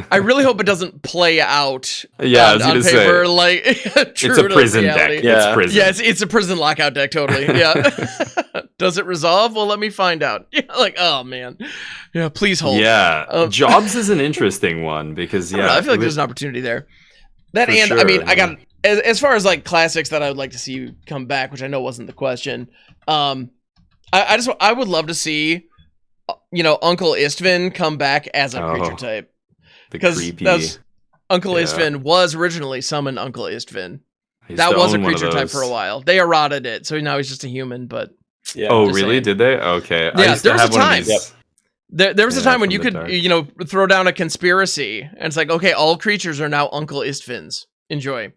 A: I really hope it doesn't play out. On paper,
B: it's a prison deck.
C: Yeah,
B: it's prison.
A: Yeah, it's a prison lockout deck. Totally. Yeah. Does it resolve? Well, let me find out. Yeah, oh man. Yeah, please hold.
B: Yeah, jobs is an interesting one because
A: I feel like there's an opportunity there. That and sure, I mean, I got. As far as like classics that I would like to see come back, which I know wasn't the question, I would love to see, Uncle Istvan come back as a creature type, because Uncle Istvan was originally summoned Uncle Istvan. That was a creature type for a while. They eroted it, so now he's just a human. But
B: really? Saying. Did they? Okay.
A: Yeah, there was a time. There was a time when you could, throw down a conspiracy, and it's like, okay, all creatures are now Uncle Istvans. Enjoy.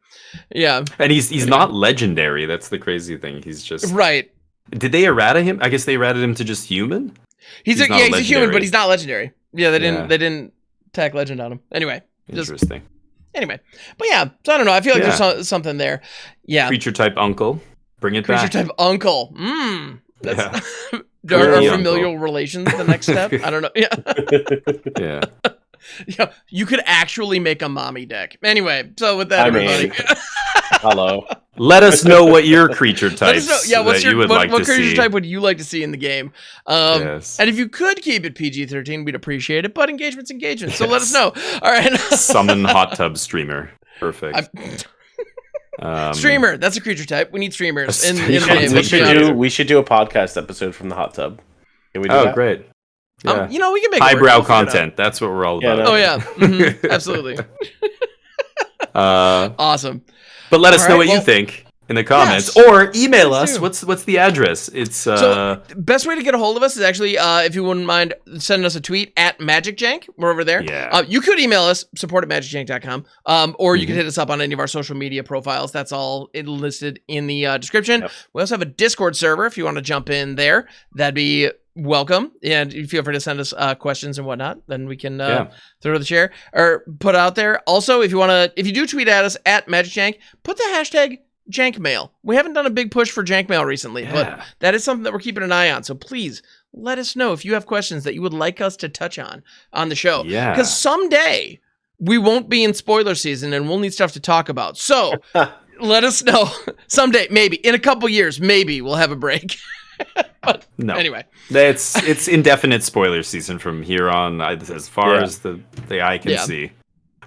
A: Yeah.
B: And he's not legendary. That's the crazy thing. He's just
A: right.
B: Did they errata him? I guess they errated him to just human.
A: He's a human, but he's not legendary. Yeah, they didn't tack legend on him. Anyway.
B: Interesting.
A: Anyway. But yeah, so I don't know. I feel like there's something there. Yeah.
B: Creature type uncle. Bring it back.
A: Creature type uncle. That's are familial relations the next step? I don't know. Yeah.
B: Yeah.
A: Yeah, you could actually make a mommy deck. Anyway, so with that, everybody.
C: Hello.
B: Let us know what your creature types
A: what creature type would you like to see in the game? And if you could keep it PG-13, we'd appreciate it. But engagement's engagement, so let us know. All right.
B: Summon hot tub streamer. Perfect.
A: Streamer. That's a creature type. We need streamers. In the
C: name. We should do a podcast episode from the hot tub. Can we do that?
B: Oh, great. Yeah.
A: We can make
B: highbrow content. That's what we're all about.
A: Oh yeah, absolutely. Awesome.
B: But let us know what you think in the comments, or email us. What's the address? It's
A: so best way to get a hold of us is actually if you wouldn't mind sending us a tweet at MagicJank. We're over there.
B: Yeah.
A: You could email us support@magicjank.com, or you can hit us up on any of our social media profiles. That's all listed in the description. Yep. We also have a Discord server if you want to jump in there. That'd be welcome, and feel free to send us questions and whatnot. Then we can throw the chair or put out there. Also, if you do tweet at us at MagicJank, put the hashtag Jankmail. We haven't done a big push for Jankmail recently, but that is something that we're keeping an eye on. So please let us know if you have questions that you would like us to touch on the show.
B: Yeah,
A: because someday we won't be in spoiler season and we'll need stuff to talk about. So let us know someday, maybe in a couple years, maybe we'll have a break. But no. Anyway,
B: it's indefinite spoiler season from here on, as far as the eye can see.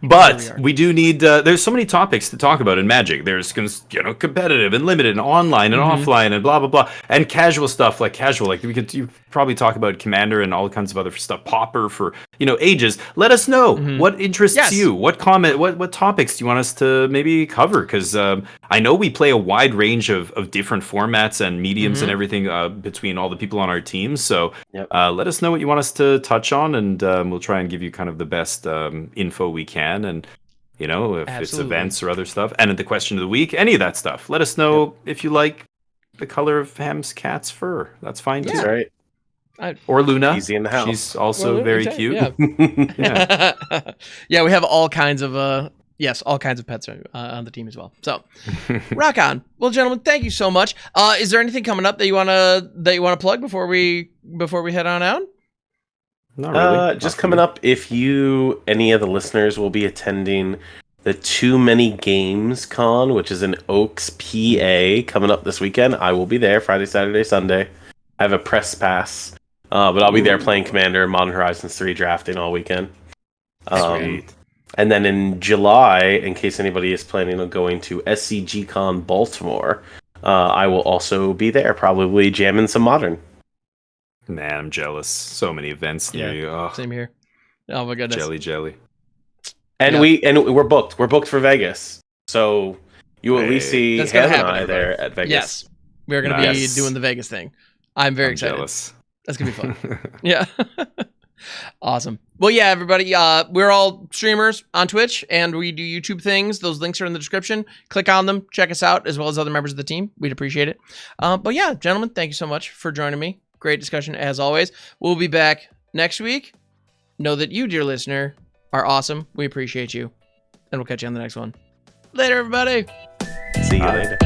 B: But we do need. There's so many topics to talk about in Magic. There's competitive and limited and online and offline and blah blah blah, and casual stuff like you probably talk about Commander and all kinds of other stuff. Pauper for ages. Let us know what interests you. What topics do you want us to maybe cover? Because I know we play a wide range of different formats and mediums and everything between all the people on our team. So let us know what you want us to touch on, and we'll try and give you kind of the best info we can. And if it's events or other stuff, and the question of the week, any of that stuff, let us know. If you like the color of Ham's cat's fur, that's fine too.
C: That's right.
B: Or Luna,
C: easy in the house.
B: She's also very cute.
A: Yeah. We have all kinds of all kinds of pets on the team as well. So rock on. Well, gentlemen, thank you so much. Is there anything coming up that you wanna plug before we head on out?
C: Not really. Just coming up, if any of the listeners will be attending the Too Many Games Con, which is in Oaks, PA, coming up this weekend, I will be there Friday, Saturday, Sunday. I have a press pass, but I'll be there playing Commander, Modern Horizons 3 drafting all weekend. And then in July, in case anybody is planning on going to SCG Con Baltimore, I will also be there, probably jamming some Modern.
B: Man, I'm jealous. So many events near you. Oh,
A: same here. Oh my goodness.
B: Jelly.
C: And we're booked. We're booked for Vegas. So you will at least see Ham and I there at Vegas.
A: Yes. We're going to be doing the Vegas thing. I'm very excited.
B: Jealous.
A: That's going to be fun. Yeah. Awesome. Well, yeah, everybody, we're all streamers on Twitch, and we do YouTube things. Those links are in the description. Click on them. Check us out, as well as other members of the team. We'd appreciate it. But yeah, gentlemen, thank you so much for joining me. Great discussion, as always. We'll be back next week. Know that you, dear listener, are awesome. We appreciate you. And we'll catch you on the next one. Later, everybody.
C: See you later.